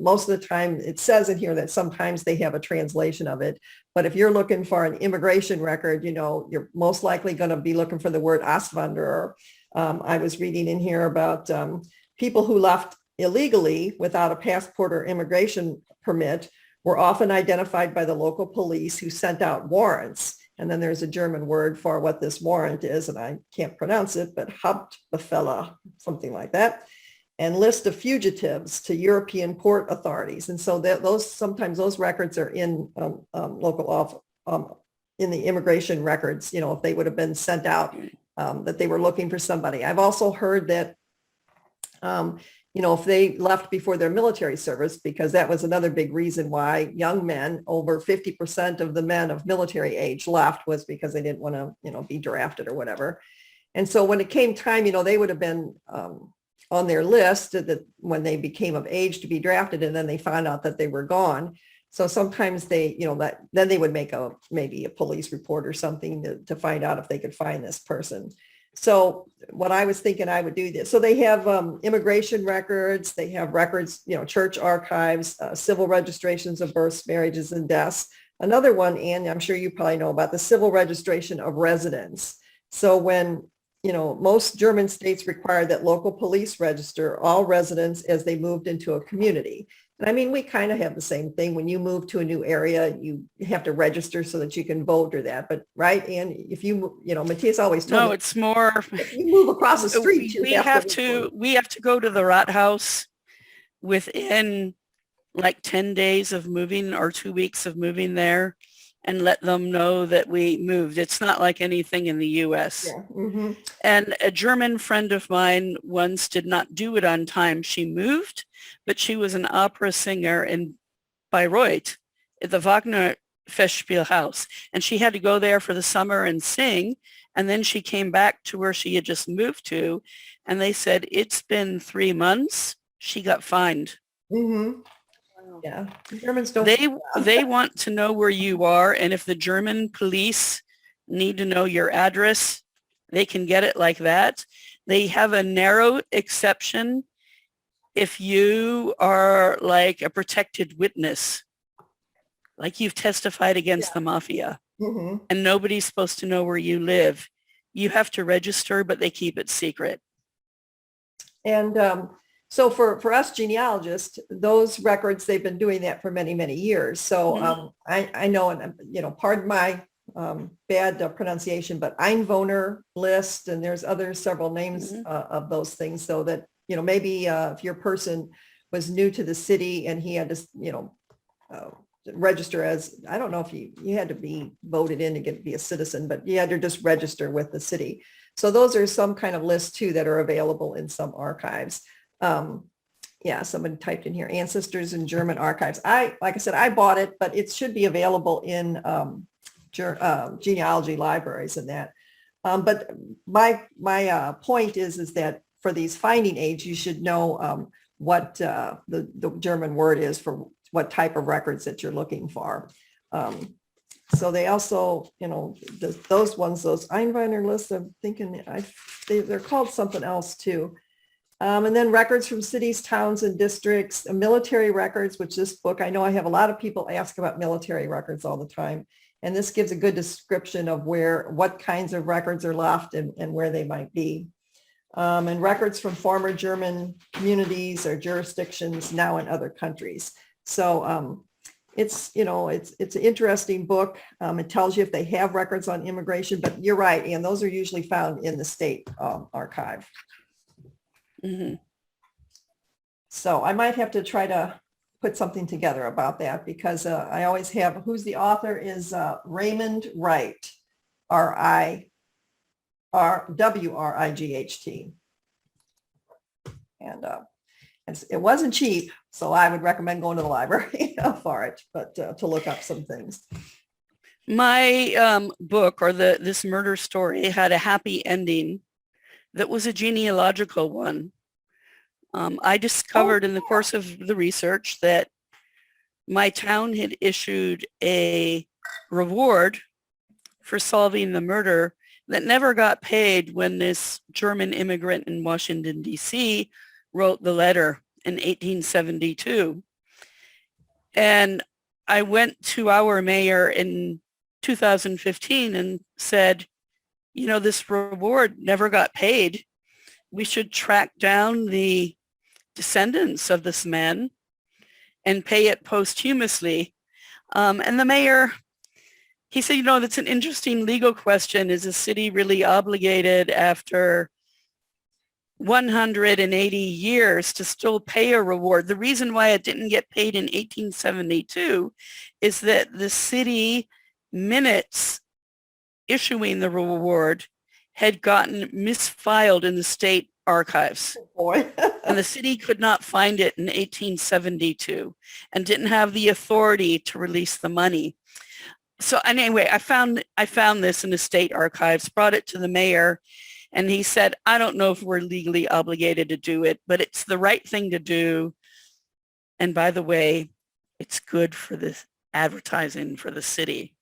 Speaker 1: Most of the time it says in here that sometimes they have a translation of it. But if you're looking for an immigration record, you're most likely going to be looking for the word Auswanderer. I was reading in here about people who left illegally without a passport or immigration permit were often identified by the local police, who sent out warrants. And then there's a German word for what this warrant is, and I can't pronounce it, but Hauptbefehl, something like that. And list of fugitives to European port authorities. And so sometimes those records are in local in the immigration records, if they would have been sent out, that they were looking for somebody. I've also heard that, if they left before their military service, because that was another big reason why young men, over 50% of the men of military age left, was because they didn't want to, be drafted or whatever. And so when it came time, they would have been on their list that when they became of age to be drafted, and then they found out that they were gone. So sometimes they, then they would make maybe a police report or something to find out if they could find this person. So what I was thinking, I would do this. So they have immigration records, they have records, church archives, civil registrations of births, marriages, and deaths. Another one, and I'm sure you probably know about the civil registration of residence. So when most German states require that local police register all residents as they moved into a community. And I mean, we kind of have the same thing. When you move to a new area, you have to register so that you can vote or that. But right, and if Matthias always told me,
Speaker 2: it's more.
Speaker 1: If you move across the street,
Speaker 2: we have to go to the Rathaus within like 10 days of moving, or 2 weeks of moving there, and let them know that we moved. It's not like anything in the US.
Speaker 1: Yeah. Mm-hmm.
Speaker 2: And a German friend of mine once did not do it on time. She moved, but she was an opera singer in Bayreuth at the Wagner Festspielhaus. And she had to go there for the summer and sing. And then she came back to where she had just moved to. And they said, it's been 3 months. She got fined.
Speaker 1: Mm-hmm. Yeah, Germans don't.
Speaker 2: They want to know where you are, and if the German police need to know your address, they can get it like that. They have a narrow exception if you are like a protected witness, like you've testified against the mafia, and nobody's supposed to know where you live. You have to register, but they keep it secret. And
Speaker 1: so for us genealogists, those records, they've been doing that for many, many years. So I know, and pardon my bad pronunciation, but Einwohner list, and there's several names of those things, so that, maybe if your person was new to the city and he had to, register as, I don't know if you had to be voted in to be a citizen, but you had to just register with the city. So those are some kind of lists too that are available in some archives. Somebody typed in here, Ancestors in German Archives. Like I said, I bought it, but it should be available in genealogy libraries and that. But my point is that for these finding aids, you should know what the German word is for what type of records that you're looking for. So they also, those Einwohner lists, I'm thinking they're called something else too. And then records from cities, towns, and districts, military records, which this book, I know I have a lot of people ask about military records all the time. And this gives a good description of what kinds of records are left and where they might be. And records from former German communities or jurisdictions now in other countries. So it's an interesting book. It tells you if they have records on immigration, but you're right, and those are usually found in the state archive.
Speaker 2: Mhm.
Speaker 1: So I might have to try to put something together about that, because I always have, who's the author is Raymond Wright, Wright. And it wasn't cheap, so I would recommend going to the library for it, but to look up some things.
Speaker 2: My book, or this murder story, had a happy ending that was a genealogical one. I discovered in the course of the research that my town had issued a reward for solving the murder that never got paid when this German immigrant in Washington, D.C. wrote the letter in 1872. And I went to our mayor in 2015 and said, this reward never got paid. We should track down the descendants of this man and pay it posthumously. And the mayor, he said, that's an interesting legal question. Is the city really obligated after 180 years to still pay a reward? The reason why it didn't get paid in 1872 is that the city minutes issuing the reward had gotten misfiled in the state archives.
Speaker 1: Boy.
Speaker 2: And the city could not find it in 1872 and didn't have the authority to release the money. So anyway, I found this in the state archives, brought it to the mayor, and he said, I don't know if we're legally obligated to do it, but it's the right thing to do. And by the way, it's good for the advertising for the city.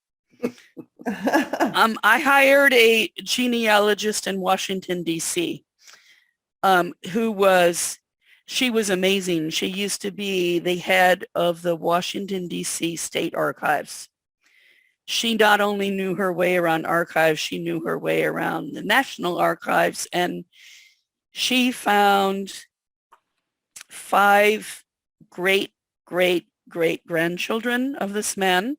Speaker 2: I hired a genealogist in Washington, D.C. She was amazing. She used to be the head of the Washington, D.C. State Archives. She not only knew her way around archives, she knew her way around the National Archives, and she found 5 great-great-great-grandchildren of this man.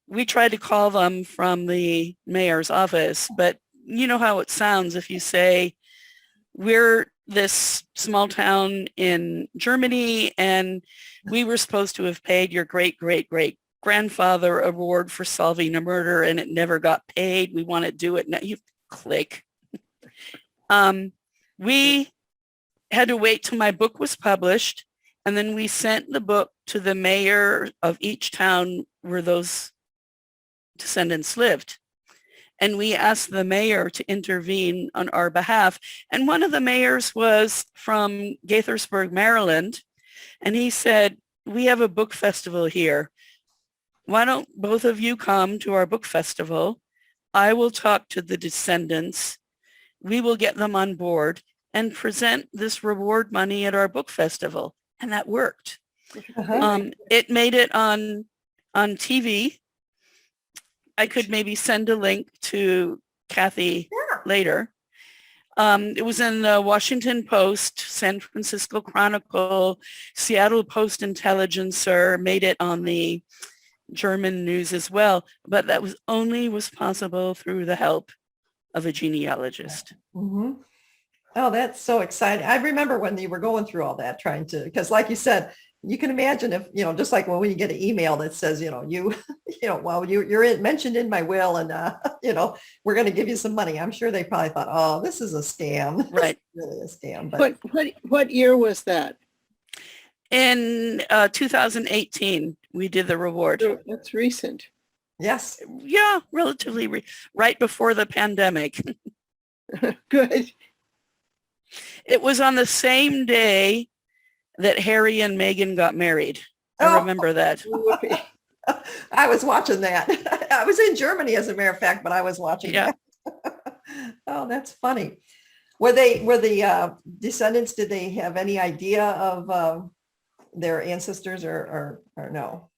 Speaker 2: We tried to call them from the mayor's office, but you know how it sounds if you say, we're this small town in Germany and we were supposed to have paid your great-great-great-grandfather a reward for solving a murder and it never got paid. We want to do it now. You click. We had to wait till my book was published, and then we sent the book to the mayor of each town where those descendants lived. And we asked the mayor to intervene on our behalf. And one of the mayors was from Gaithersburg, Maryland. And he said, we have a book festival here. Why don't both of you come to our book festival? I will talk to the descendants. We will get them on board and present this reward money at our book festival. And that worked. It made it on TV. I could maybe send a link to Kathy later. It was in the Washington Post, San Francisco Chronicle, Seattle Post Intelligencer, made it on the German news as well. But that was possible through the help of a genealogist.
Speaker 1: Mm-hmm. Oh, that's so exciting. I remember when you were going through all that, trying to, because like you said, you can imagine if, just like when you get an email that says, you're mentioned in my will and, we're going to give you some money. I'm sure they probably thought, oh, this is a scam.
Speaker 2: Right.
Speaker 1: Really a scam. But
Speaker 3: What year was that?
Speaker 2: In 2018, we did the reward.
Speaker 3: So that's recent.
Speaker 1: yes.
Speaker 2: Yeah, relatively right before the pandemic.
Speaker 3: Good.
Speaker 2: It was on the same day that Harry and Meghan got married. I remember that.
Speaker 3: Whoopee.
Speaker 1: I was watching that. I was in Germany, as a matter of fact, but I was watching
Speaker 2: Yeah.
Speaker 1: that. Oh, that's funny. Were the descendants, did they have any idea of their ancestors or no?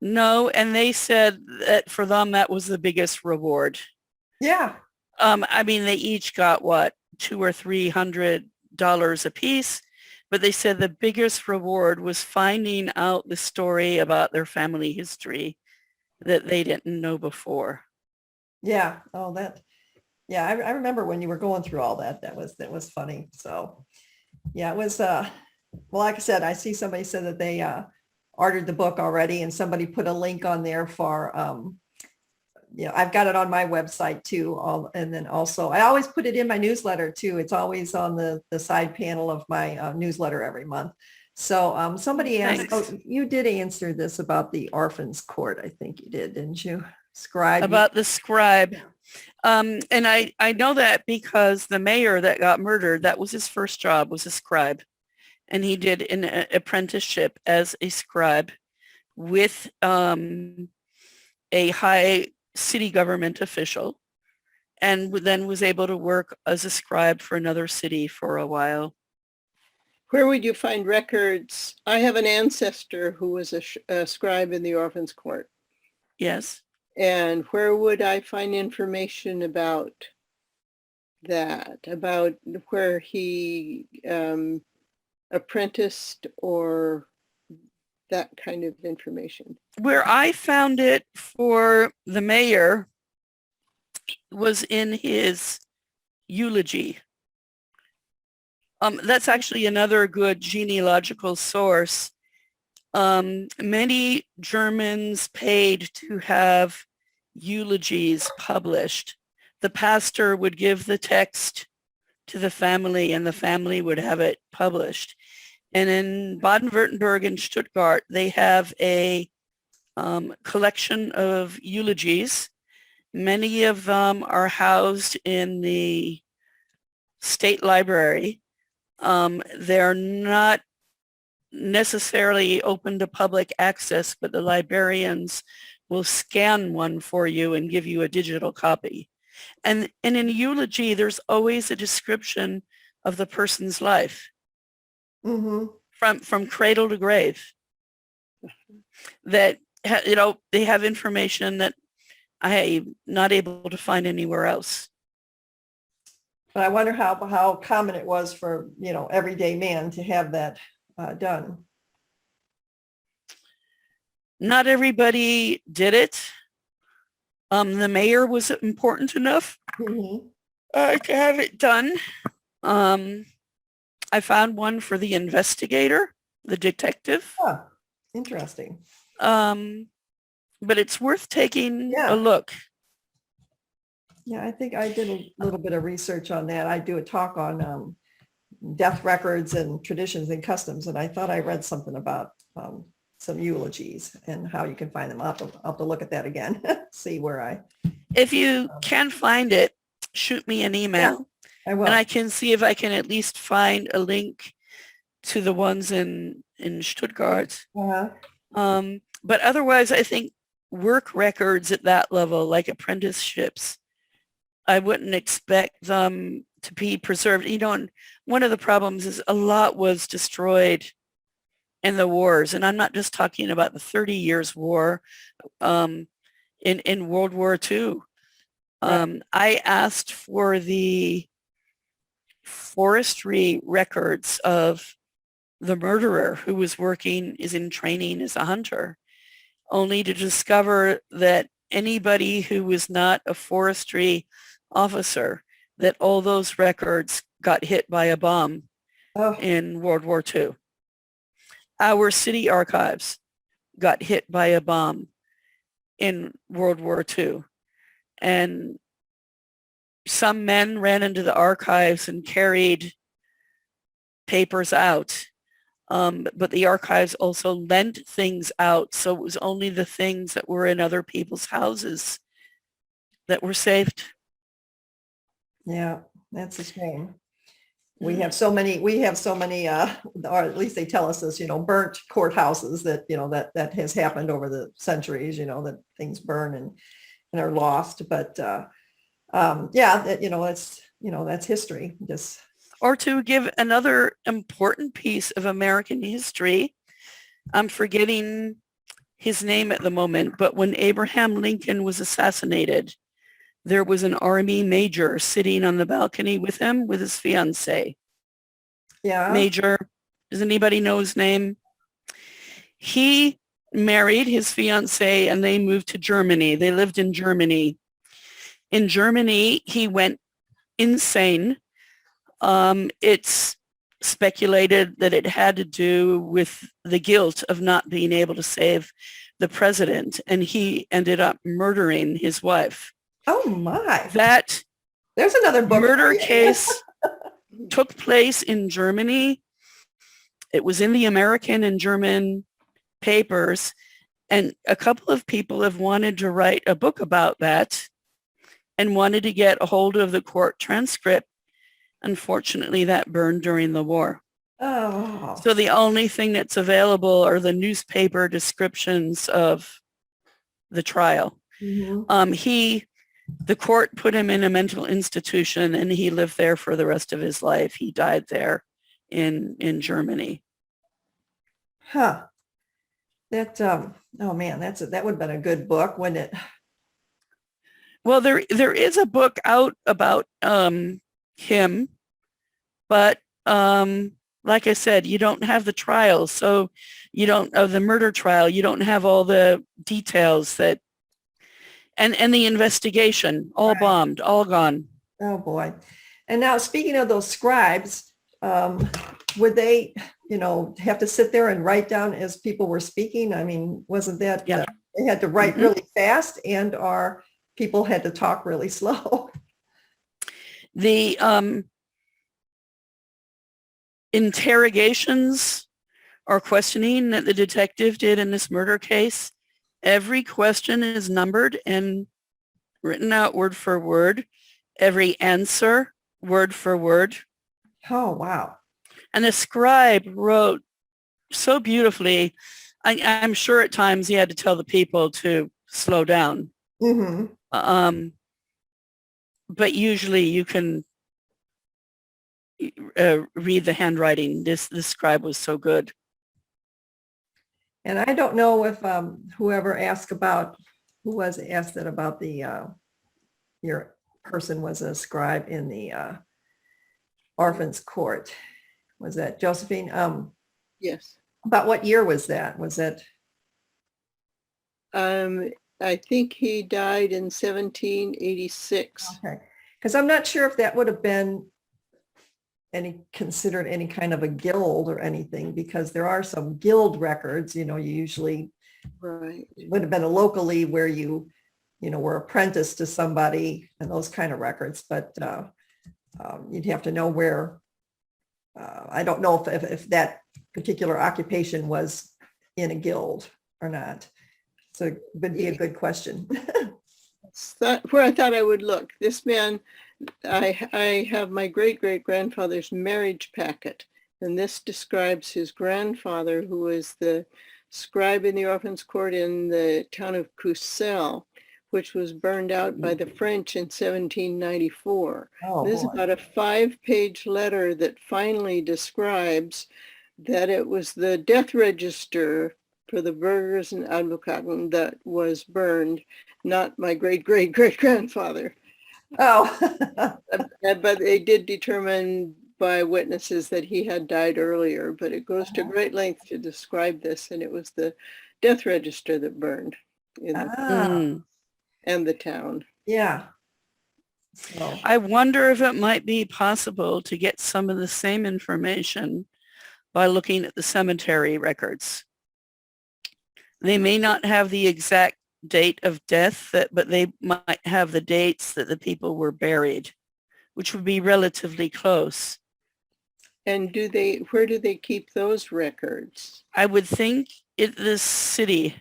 Speaker 2: No, and they said that for them, that was the biggest reward.
Speaker 1: Yeah.
Speaker 2: I mean, they each got what, $200 or $300 a piece, but they said the biggest reward was finding out the story about their family history that they didn't know before.
Speaker 1: Yeah. Oh, yeah, I remember when you were going through all that. That was funny. So yeah, it was, well, like I said, I see somebody said that they, ordered the book already, and somebody put a link on there for, I've got it on my website too. And then also, I always put it in my newsletter too. It's always on the side panel of my newsletter every month. So somebody asked,
Speaker 2: Thanks.
Speaker 1: oh, you did answer this about the Orphans Court. I think you did, didn't you? Scribe.
Speaker 2: About the scribe. And I know that because the mayor that got murdered, that was his first job, was a scribe. And he did an apprenticeship as a scribe with a high city government official, and then was able to work as a scribe for another city for a while.
Speaker 3: Where would you find records? I have an ancestor who was a scribe in the Orphans Court.
Speaker 2: Yes.
Speaker 3: And where would I find information about that, about where he apprenticed or that kind of information?
Speaker 2: Where I found it for the mayor was in his eulogy. That's actually another good genealogical source. Many Germans paid to have eulogies published. The pastor would give the text to the family, and the family would have it published. And in Baden-Württemberg and Stuttgart, they have a collection of eulogies. Many of them are housed in the state library. They're not necessarily open to public access, but the librarians will scan one for you and give you a digital copy. And in a eulogy, there's always a description of the person's life.
Speaker 1: Mm-hmm.
Speaker 2: From cradle to grave, that, they have information that I'm not able to find anywhere else.
Speaker 1: But I wonder how common it was for, everyday man to have that done.
Speaker 2: Not everybody did it. The mayor was important enough
Speaker 1: Mm-hmm.
Speaker 2: to have it done. I found one for the investigator, the detective.
Speaker 1: Huh. Interesting.
Speaker 2: But it's worth taking
Speaker 1: Yeah.
Speaker 2: a look.
Speaker 1: Yeah, I think I did a little bit of research on that. I do a talk on death records and traditions and customs, and I thought I read something about some eulogies and how you can find them. I'll have to look at that again, see where
Speaker 2: If you can find it, shoot me an email.
Speaker 1: I will.
Speaker 2: And I can see if I can at least find a link to the ones in Stuttgart.
Speaker 1: Uh-huh.
Speaker 2: But otherwise, I think work records at that level, like apprenticeships, I wouldn't expect them to be preserved. And one of the problems is a lot was destroyed in the wars. And I'm not just talking about the 30 Years' War, in World War II. I asked for the forestry records of the murderer who is in training as a hunter, only to discover that anybody who was not a forestry officer, that all those records got hit by a bomb
Speaker 1: Oh,
Speaker 2: in World War II. Our city archives got hit by a bomb in World War II. And some men ran into the archives and carried papers out. But the archives also lent things out. So it was only the things that were in other people's houses that were saved.
Speaker 1: yeah, that's a shame. We have so many, or at least they tell us this, burnt courthouses that, that has happened over the centuries, that things burn and are lost. But that's history. Just
Speaker 2: Or to give another important piece of American history, I'm forgetting his name at the moment, but when Abraham Lincoln was assassinated, there was an army major sitting on the balcony with him with his fiancée.
Speaker 1: Yeah.
Speaker 2: Major, does anybody know his name? He married his fiancée and they moved to Germany. They lived in Germany. In Germany, he went insane. It's speculated that it had to do with the guilt of not being able to save the president, and he ended up murdering his wife.
Speaker 1: Oh my.
Speaker 2: That
Speaker 1: There's another book.
Speaker 2: murder case took place in Germany. It was in the American and German papers, and a couple of people have wanted to write a book about that and wanted to get a hold of the court transcript. Unfortunately, that burned during the war.
Speaker 1: Oh.
Speaker 2: So the only thing that's available are the newspaper descriptions of the trial.
Speaker 1: Mhm.
Speaker 2: The court put him in a mental institution and he lived there for the rest of his life. He died there in Germany.
Speaker 1: Huh. That, oh man, that would have been a good book, wouldn't it?
Speaker 2: Well, there is a book out about him, but like I said, you don't have the trial, so you don't of the murder trial. You don't have all the details that, and the investigation, all
Speaker 1: Right.
Speaker 2: bombed, all gone.
Speaker 1: Oh boy. And now speaking of those scribes, would they, have to sit there and write down as people were speaking? I mean, wasn't that,
Speaker 2: Yeah.
Speaker 1: they had to write
Speaker 2: Mhm.
Speaker 1: really fast and our people had to talk really slow?
Speaker 2: The interrogations or questioning that the detective did in this murder case, every question is numbered and written out word for word, every answer word for word.
Speaker 1: Oh, wow.
Speaker 2: And the scribe wrote so beautifully. I'm sure at times he had to tell the people to slow down.
Speaker 1: Hmm.
Speaker 2: But usually you can read the handwriting. This scribe was so good.
Speaker 1: And I don't know if whoever asked about, who was asked that about the, your person was a scribe in the orphans court. Was that Josephine?
Speaker 3: Yes.
Speaker 1: About what year was that? Was it?
Speaker 3: I think he died in 1786.
Speaker 1: Okay. Because I'm not sure if that would have been considered any kind of a guild or anything, because there are some guild records, you usually
Speaker 3: Right.
Speaker 1: would have been a locally where you were apprenticed to somebody and those kind of records, but you'd have to know where, I don't know if that particular occupation was in a guild or not. So it would be a good question.
Speaker 3: That's where I thought I would look. This man, I have my great-great-grandfather's marriage packet, and this describes his grandfather, who was the scribe in the orphans court in the town of Courcelles, which was burned out by the French in 1794.
Speaker 1: Oh,
Speaker 3: This is
Speaker 1: boy.
Speaker 3: about a 5-page letter that finally describes that it was the death register for the Burgers and Advocaten that was burned, not my great-great-great-grandfather.
Speaker 1: Oh.
Speaker 3: But they did determine by witnesses that he had died earlier, but it goes to great length to describe this, and it was the death register that burned in
Speaker 1: Ah,
Speaker 3: and the town.
Speaker 1: yeah. So,
Speaker 2: I wonder if it might be possible to get some of the same information by looking at the cemetery records. They may not have the exact date of death, but they might have the dates that the people were buried, which would be relatively close.
Speaker 3: And where do they keep those records?
Speaker 2: I would think the city.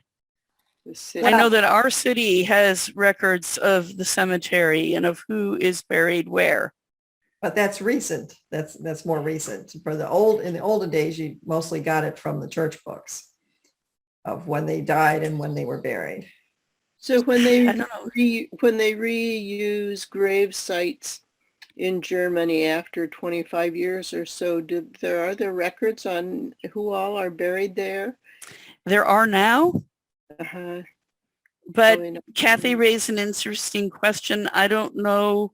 Speaker 3: The city?
Speaker 2: I know that our city has records of the cemetery and of who is buried where.
Speaker 1: but that's recent. That's more recent. In the olden days, you mostly got it from the church books of when they died and when they were buried.
Speaker 3: So when they
Speaker 2: I don't know.
Speaker 3: when they reuse grave sites in Germany after 25 years or so, are there records on who all are buried there?
Speaker 2: There are now.
Speaker 3: Uh-huh.
Speaker 2: But
Speaker 3: Oh, I know.
Speaker 2: Kathy raised an interesting question. I don't know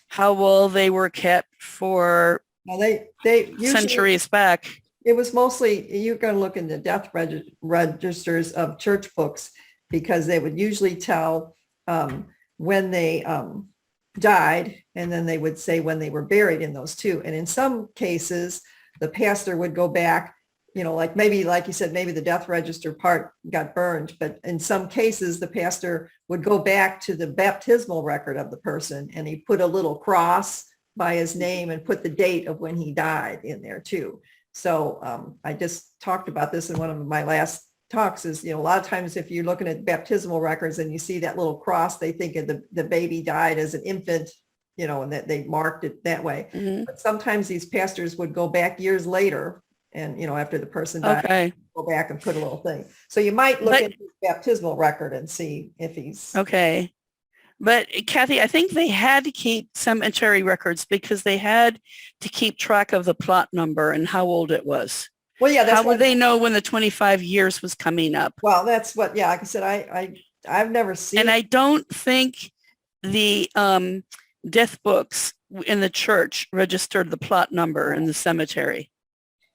Speaker 2: how well they were kept for
Speaker 1: Now they usually,
Speaker 2: centuries back.
Speaker 1: it was mostly, you're going to look in the death registers of church books because they would usually tell when they died, and then they would say when they were buried in those too. And in some cases, the pastor would go back, like maybe, like you said, maybe the death register part got burned, but in some cases, the pastor would go back to the baptismal record of the person and he put a little cross by his name and put the date of when he died in there too. So I just talked about this in one of my last talks is, a lot of times if you're looking at baptismal records and you see that little cross, they think of the baby died as an infant, and that they marked it that way.
Speaker 2: Mhm.
Speaker 1: But sometimes these pastors would go back years later and, after the person died,
Speaker 2: Okay.
Speaker 1: go back and put a little thing. So you might look
Speaker 2: But-
Speaker 1: at his baptismal record and see if he's,
Speaker 2: Okay. But Kathy, I think they had to keep cemetery records because they had to keep track of the plot number and how old it was.
Speaker 1: well, yeah, that's
Speaker 2: How would
Speaker 1: what,
Speaker 2: they know when the 25 years was coming up?
Speaker 1: well, that's what, yeah, like I said, I've never seen.
Speaker 2: And I don't think the death books in the church registered the plot number in the cemetery.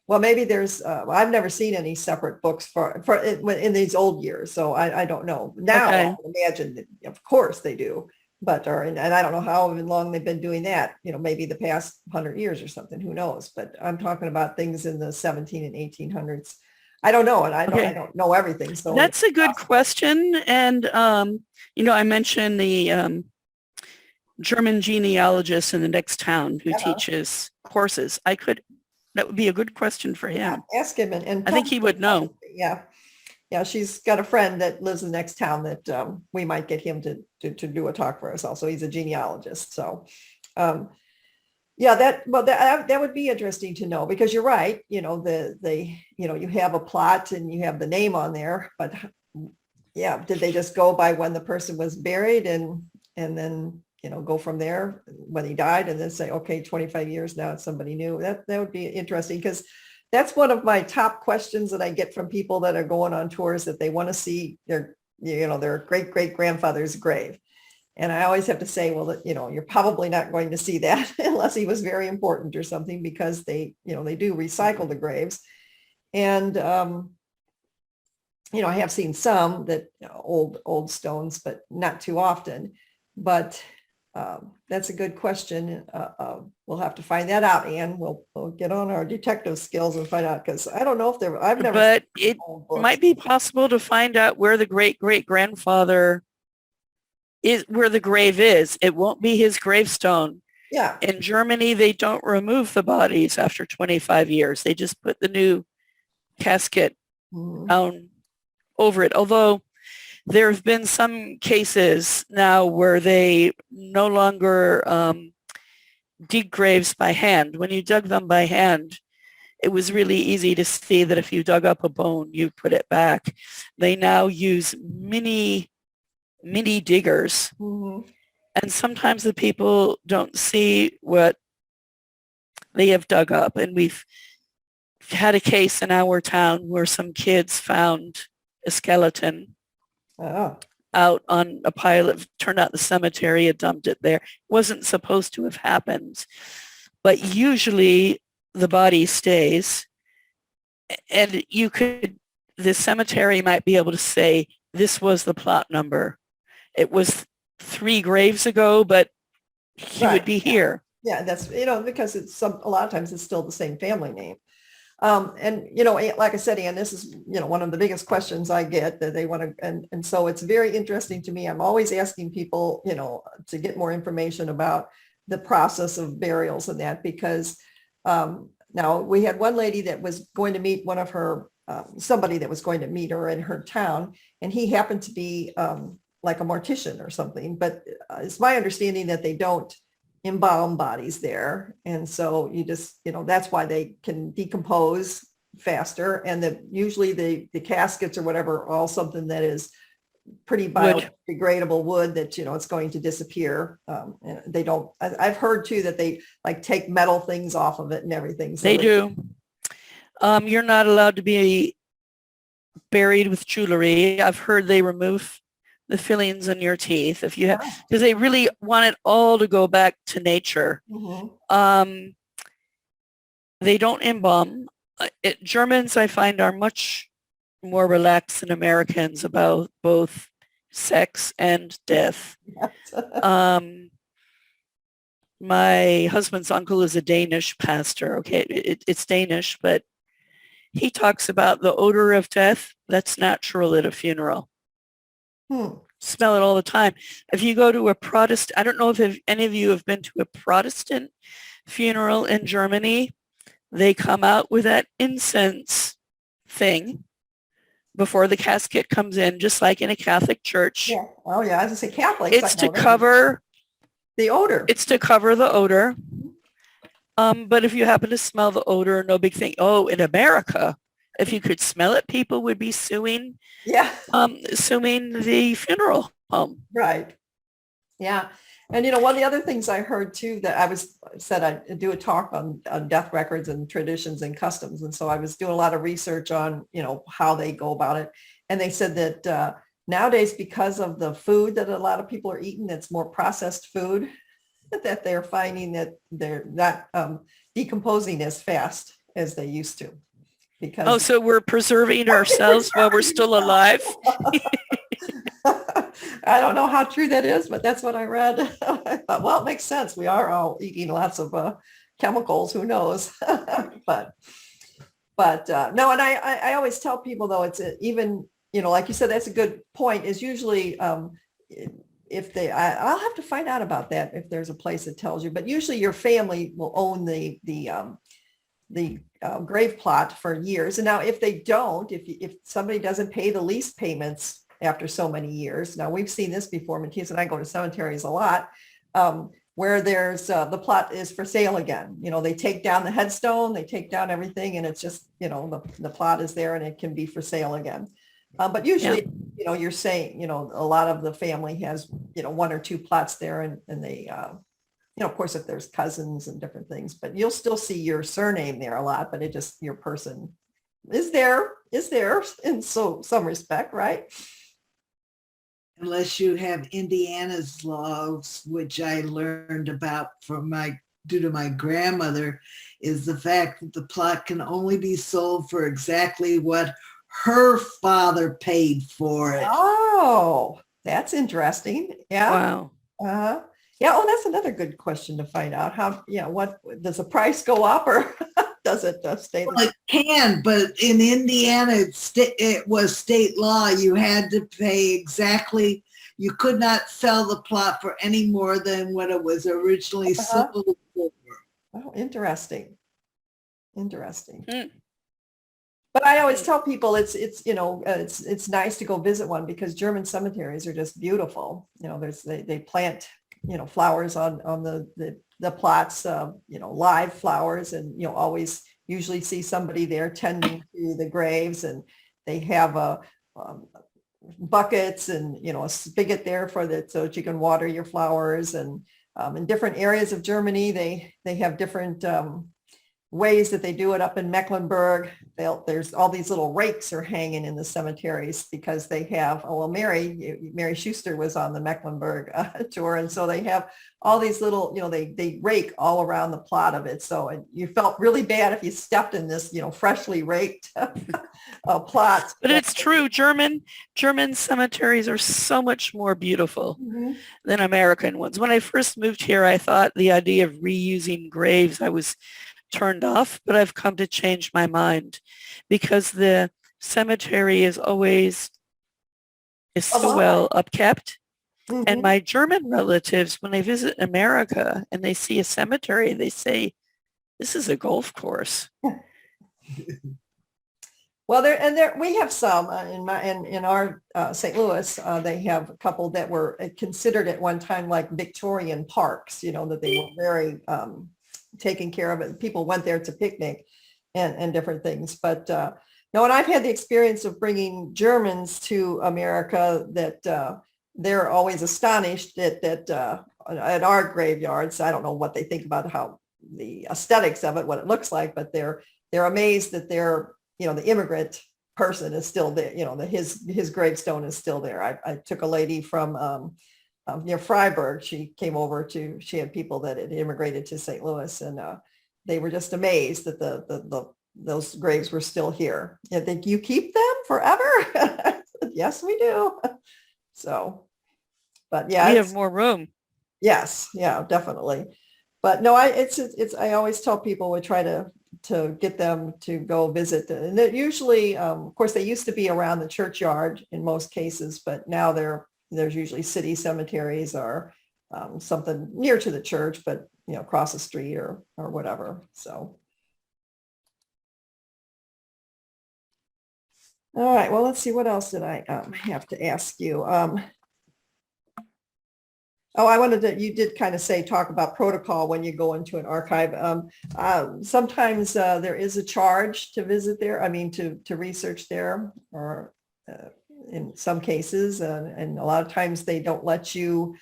Speaker 1: Well, maybe there's, I've never seen any separate books for in these old years. So I don't know. Now
Speaker 2: Okay.
Speaker 1: I would imagine that, of course they do, and I don't know how long they've been doing that, maybe the past 100 years or something, who knows? But I'm talking about things in the 17 and 1800s. I don't know. And I
Speaker 2: Okay.
Speaker 1: don't know everything. So
Speaker 2: That's a good question. And, I mentioned the German genealogist in the next town who
Speaker 1: Yeah.
Speaker 2: teaches courses. That would be a good question for him.
Speaker 1: ask him and
Speaker 2: I think he would know.
Speaker 1: Yeah. Yeah. She's got a friend that lives in the next town that we might get him to do a talk for us also. He's a genealogist. So yeah, that would be interesting to know because you're right. You have a plot and you have the name on there, but yeah, did they just go by when the person was buried and then, go from there when he died and then say, okay, 25 years now it's somebody new. That would be interesting because that's one of my top questions that I get from people that are going on tours that they want to see their great grandfather's grave. And I always have to say, well, you're probably not going to see that unless he was very important or something because they do recycle the graves. And, I have seen some that old stones, but not too often. But that's a good question. We'll have to find that out, Anne. We'll get on our detective skills and find out because I don't know if I've never.
Speaker 2: But
Speaker 1: seen
Speaker 2: it
Speaker 1: old books.
Speaker 2: might be possible to find out where the great-great-grandfather is, where the grave is. It won't be his gravestone.
Speaker 1: Yeah.
Speaker 2: In Germany, they don't remove the bodies after 25 years. They just put the new casket
Speaker 1: Mhm.
Speaker 2: down over it. Although there have been some cases now where they no longer dig graves by hand. When you dug them by hand, it was really easy to see that if you dug up a bone, you put it back. They now use mini diggers.
Speaker 1: Mhm.
Speaker 2: And sometimes the people don't see what they have dug up. And we've had a case in our town where some kids found a skeleton
Speaker 1: Oh,
Speaker 2: out on a pile of, turned out the cemetery had dumped it there. Wasn't supposed to have happened. But usually the body stays. And the cemetery might be able to say, this was the plot number. It was 3 graves ago, but he
Speaker 1: Right,
Speaker 2: would be
Speaker 1: yeah.
Speaker 2: here.
Speaker 1: yeah, that's, because it's a lot of times it's still the same family name. And, like I said, Ann, this is, one of the biggest questions I get that they want to, and so it's very interesting to me. I'm always asking people, to get more information about the process of burials and that, because now we had one lady that was going to meet one of her, somebody that was going to meet her in her town, and he happened to be like a mortician or something, but it's my understanding that they don't embalm bodies there. And so you just, that's why they can decompose faster. And usually the caskets or whatever are all something that is pretty biodegradable wood that, it's going to disappear. And they don't, I've heard too, that they like take metal things off of it and everything. So
Speaker 2: They do. You're not allowed to be buried with jewelry. I've heard they remove the fillings in your teeth if you have, because they really want it all to go back to nature.
Speaker 1: Mhm.
Speaker 2: They don't embalm. Germans, I find, are much more relaxed than Americans about both sex and death. Um, my husband's uncle is a Danish pastor. Okay, it's Danish, but he talks about the odor of death. That's natural at a funeral.
Speaker 1: Hmm.
Speaker 2: Smell it all the time. If you go to a Protestant, I don't know if any of you have been to a Protestant funeral in Germany. They come out with that incense thing before the casket comes in, just like in a Catholic church.
Speaker 1: Yeah. Oh yeah, as I say, Catholics.
Speaker 2: It's
Speaker 1: I
Speaker 2: to
Speaker 1: know that.
Speaker 2: cover.
Speaker 1: The odor.
Speaker 2: It's to cover the odor. But if you happen to smell the odor, no big thing. Oh, in America, if you could smell it, people would be suing
Speaker 1: Yeah.
Speaker 2: suing the funeral home.
Speaker 1: Right. Yeah. And one of the other things I heard too, that said I'd do a talk on death records and traditions and customs. And so I was doing a lot of research on, how they go about it. And they said that nowadays, because of the food that a lot of people are eating, that's more processed food, that they're finding that they're not decomposing as fast as they used to. Because
Speaker 2: Oh, so we're preserving ourselves while we're still alive.
Speaker 1: I don't know how true that is, but that's what I read. I thought, well, it makes sense. We are all eating lots of chemicals. Who knows? but no, and I always tell people though, it's even, like you said, that's a good point. Is usually if I'll have to find out about that if there's a place that tells you. But usually your family will own the grave plot for years. And now if they don't, if somebody doesn't pay the lease payments after so many years, now we've seen this before. Matthias and I go to cemeteries a lot, where there's the plot is for sale again. They take down the headstone, they take down everything, and it's just, the plot is there and it can be for sale again. But usually, you're saying, a lot of the family has, one or two plots there, and they, of course, if there's cousins and different things, but you'll still see your surname there a lot, but it just, your person is there in some respect, right?
Speaker 4: Unless you have Indiana's laws, which I learned about due to my grandmother, is the fact that the plot can only be sold for exactly what her father paid for it.
Speaker 1: Oh, that's interesting. Yeah.
Speaker 2: Wow.
Speaker 1: Yeah. Oh, that's another good question to find out. How, what does the price go up, or does it stay the
Speaker 4: Well, it can, but in Indiana, it was state law. You had to pay exactly. You could not sell the plot for any more than what it was originally sold for.
Speaker 1: Oh, interesting.
Speaker 2: Hmm.
Speaker 1: But I always tell people it's nice to go visit one, because German cemeteries are just beautiful. They plant flowers on the plots, live flowers, and always usually see somebody there tending to the graves, and they have buckets and a spigot there so that you can water your flowers. And in different areas of Germany, they have different ways that they do it. Up in Mecklenburg, there's all these little rakes are hanging in the cemeteries, because they have, Mary Schuster was on the Mecklenburg tour. And so they have all these little, they rake all around the plot of it. So you felt really bad if you stepped in this, freshly raked plot.
Speaker 2: But it's true. German cemeteries are so much more beautiful than American ones. When I first moved here, I thought the idea of reusing graves, I was turned off, but I've come to change my mind, because the cemetery is so well upkept. And my German relatives, when they visit America and they see a cemetery, they say, this is a golf course.
Speaker 1: Well, we have some in our St. Louis. They have a couple that were considered at one time like Victorian parks. That they were very taken care of it. People went there to picnic and different things. But no, and I've had the experience of bringing Germans to America that they're always astonished that at our graveyards. I don't know what they think about how the aesthetics of it, what it looks like, but they're amazed that the immigrant person is still there. His gravestone is still there. I took a lady from near Freiburg. She came over she had people that had immigrated to St. Louis, and they were just amazed that those graves were still here. You think you keep them forever? Yes, we do. So, but yeah,
Speaker 2: We have more room.
Speaker 1: yes, yeah, definitely. But no, I always tell people we try to get them to go visit. And that usually, of course, they used to be around the churchyard in most cases, but now there's usually city cemeteries or something near to the church, but across the street or whatever. So. All right, well, let's see, what else did I have to ask you? You did kind of talk about protocol when you go into an archive. Sometimes there is a charge to visit there, to research there, or in some cases, and a lot of times they don't let you.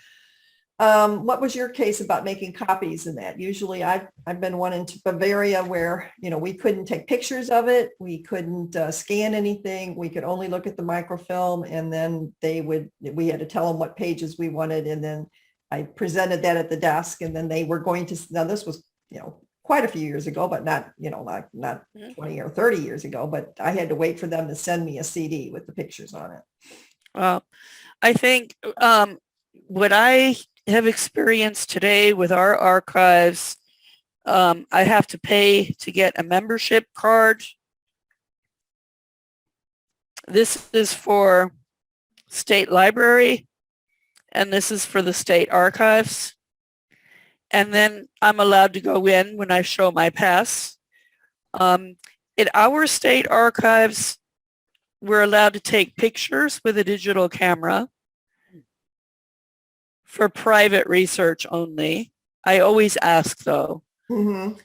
Speaker 1: What was your case about making copies in that? Usually I've been one into Bavaria where, we couldn't take pictures of it. We couldn't scan anything. We could only look at the microfilm, and then we had to tell them what pages we wanted. And then I presented that at the desk, and then they were going to, now this was, quite a few years ago, but not 20 or 30 years ago, but I had to wait for them to send me a CD with the pictures on it.
Speaker 2: Well, I think what I have experienced today with our archives, I have to pay to get a membership card. This is for State Library, and this is for the State Archives. And then I'm allowed to go in when I show my pass. In our state archives, we're allowed to take pictures with a digital camera for private research only. I always ask though.
Speaker 1: Mm-hmm.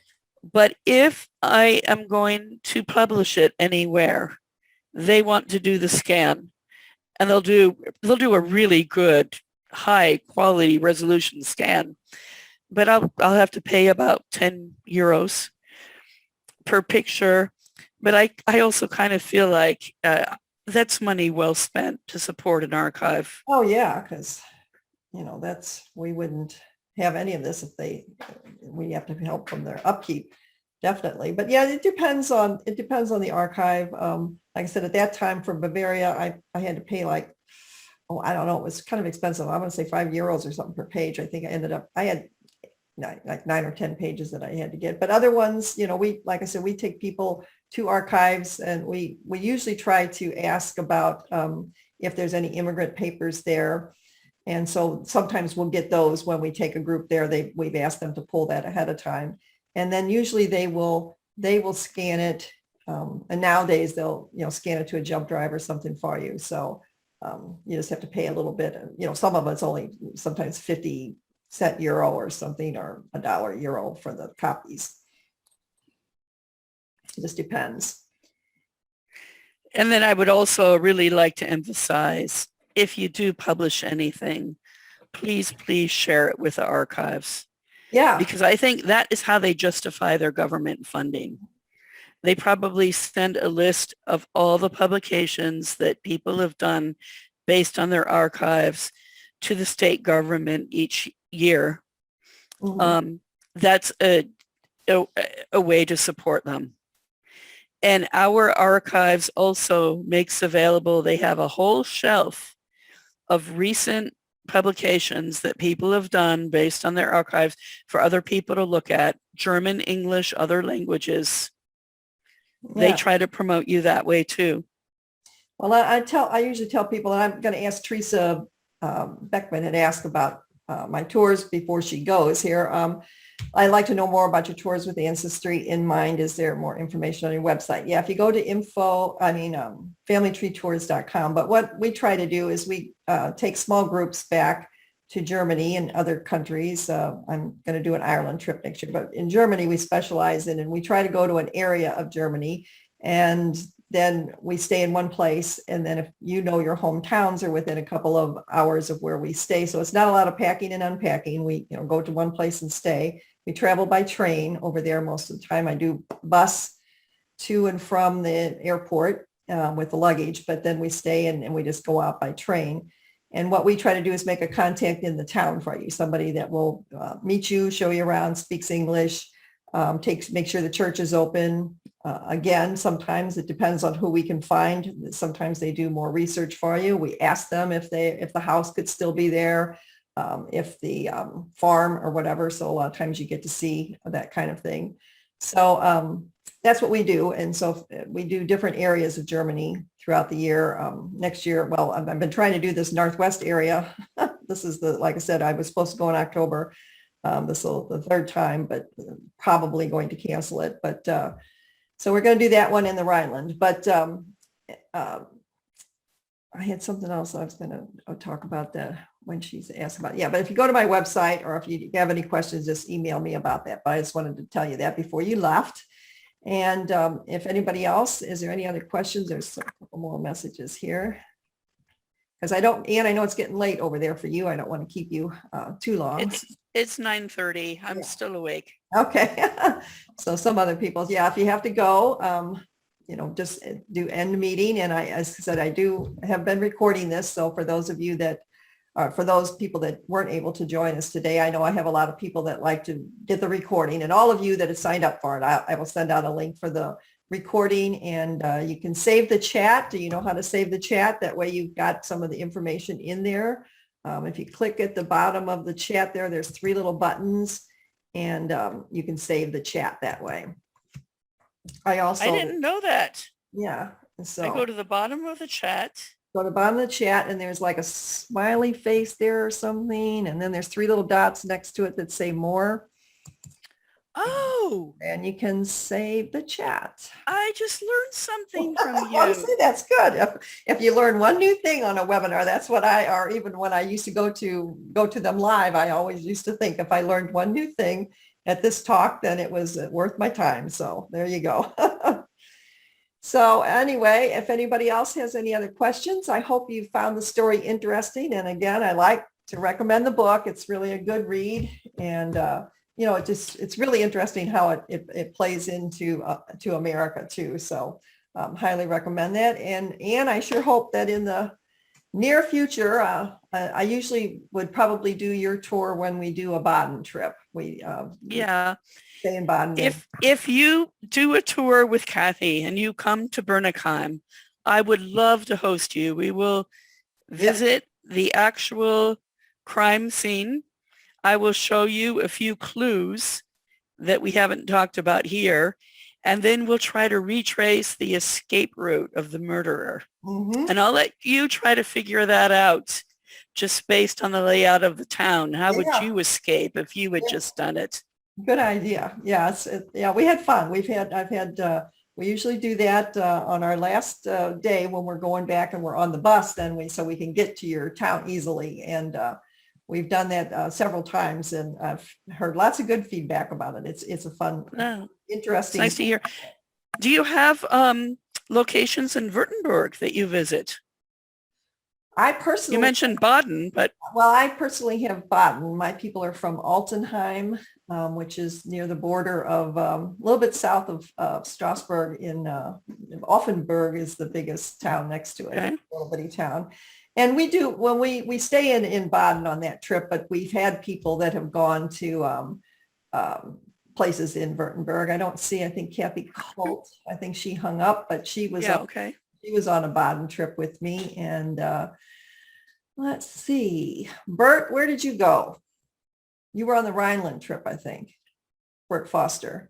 Speaker 2: But if I am going to publish it anywhere, they want to do the scan, and they'll do a really good high quality resolution scan. But I'll have to pay about 10 euros per picture. But I also kind of feel like that's money well spent to support an archive.
Speaker 1: Oh yeah, because we wouldn't have any of this if we have to help from their upkeep, definitely. But yeah, it depends on the archive. Like I said, at that time for Bavaria, I had to pay I don't know, it was kind of expensive. I want to say 5 euros or something per page. I think I had 9 or 10 pages that I had to get. But other ones, like I said, we take people to archives, and we usually try to ask about if there's any immigrant papers there. And so sometimes we'll get those when we take a group there. We've asked them to pull that ahead of time. And then usually they will scan it. And nowadays they'll, scan it to a jump drive or something for you. So you just have to pay a little bit. Some of it's only sometimes 50-cent euro or something, or $1 euro for the copies. It just depends.
Speaker 2: And then I would also really like to emphasize, if you do publish anything, please share it with the archives.
Speaker 1: Yeah.
Speaker 2: Because I think that is how they justify their government funding. They probably send a list of all the publications that people have done based on their archives to the state government each year.
Speaker 1: Mm-hmm.
Speaker 2: That's a way to support them. And our archives also makes available, they have a whole shelf of recent publications that people have done based on their archives for other people to look at, German, English, other languages. They
Speaker 1: Yeah.
Speaker 2: try to promote you that way too.
Speaker 1: Well, I usually tell people, and I'm going to ask Teresa Beckman had asked about my tours before she goes here. I'd like to know more about your tours with Ancestry in mind. Is there more information on your website? Yeah, if you go to familytreetours.com. But what we try to do is we take small groups back to Germany and other countries. I'm going to do an Ireland trip next year, but in Germany we specialize in, and we try to go to an area of Germany, and then we stay in one place. And then if your hometowns are within a couple of hours of where we stay. So it's not a lot of packing and unpacking. We go to one place and stay. We travel by train over there most of the time. I do bus to and from the airport. with the luggage, but then we stay and we just go out by train. And what we try to do is make a contact in the town for you, somebody that will meet you, show you around, speaks English, make sure the church is open. Again, sometimes it depends on who we can find. Sometimes they do more research for you. We ask them if the house could still be there, if the farm or whatever. So a lot of times you get to see that kind of thing. So that's what we do. And so we do different areas of Germany throughout the year. Next year, well, I've been trying to do this Northwest area. This is like I said, I was supposed to go in October. This will the third time, but probably going to cancel it. But so we're going to do that one in the Rhineland. But I had something else I was going to talk about that when she's asked about. Yeah, but if you go to my website or if you have any questions, just email me about that. But I just wanted to tell you that before you left. And if anybody else, is there any other questions? There's a couple more messages here. Because Ann, I know it's getting late over there for you. I don't want to keep you too long.
Speaker 2: It's 9:30. I'm still awake.
Speaker 1: Okay. So some other people, yeah, if you have to go, just do end the meeting. And as I said, I do have been recording this. So for those of you that, for those people that weren't able to join us today, I know I have a lot of people that like to get the recording, and all of you that have signed up for it, I will send out a link for the recording, and you can save the chat. Do you know how to save the chat? That way you've got some of the information in there. If you click at the bottom of the chat there's 3 little buttons, and you can save the chat that way. I
Speaker 2: didn't know that.
Speaker 1: Yeah. So
Speaker 2: I go to the bottom of the chat.
Speaker 1: Go to the bottom of the chat, and there's like a smiley face there or something. And then there's 3 little dots next to it that say more.
Speaker 2: Oh,
Speaker 1: And you can save the chat.
Speaker 2: I just learned something from
Speaker 1: Honestly,
Speaker 2: you.
Speaker 1: that's good. If you learn one new thing on a webinar, that's what or even when I used to go to them live, I always used to think if I learned one new thing at this talk, then it was worth my time. So there you go. So anyway, if anybody else has any other questions, I hope you found the story interesting. And again, I like to recommend the book. It's really a good read. And, it's really interesting how it plays into to America too. So highly recommend that. And I sure hope that in the near future, I usually would probably do your tour when we do a Baden trip. We stay in Baden.
Speaker 2: If you do a tour with Kathy and you come to Bernigheim, I would love to host you. We will visit the actual crime scene. I will show you a few clues that we haven't talked about here, and then we'll try to retrace the escape route of the murderer.
Speaker 1: Mm-hmm.
Speaker 2: And I'll let you try to figure that out just based on the layout of the town. How would you escape if you had just done it?
Speaker 1: Good idea. Yes. We had fun. We usually do that on our last day when we're going back and we're on the bus, so we can get to your town easily. And we've done that several times, and I've heard lots of good feedback about it. It's a fun, interesting.
Speaker 2: It's nice to hear. Do you have locations in Württemberg that you visit?
Speaker 1: I personally,
Speaker 2: you mentioned Baden, but
Speaker 1: I personally have Baden. My people are from Altenheim, which is near the border of a little bit south of Strasbourg. In Offenburg is the biggest town next to it, a little bitty town. And we do when we stay in Baden on that trip, but we've had people that have gone to places in Württemberg. I think Kathy Colt, I think she hung up, but she was she was on a Baden trip with me. And let's see, Bert, where did you go? You were on the Rhineland trip, I think. Bert Foster.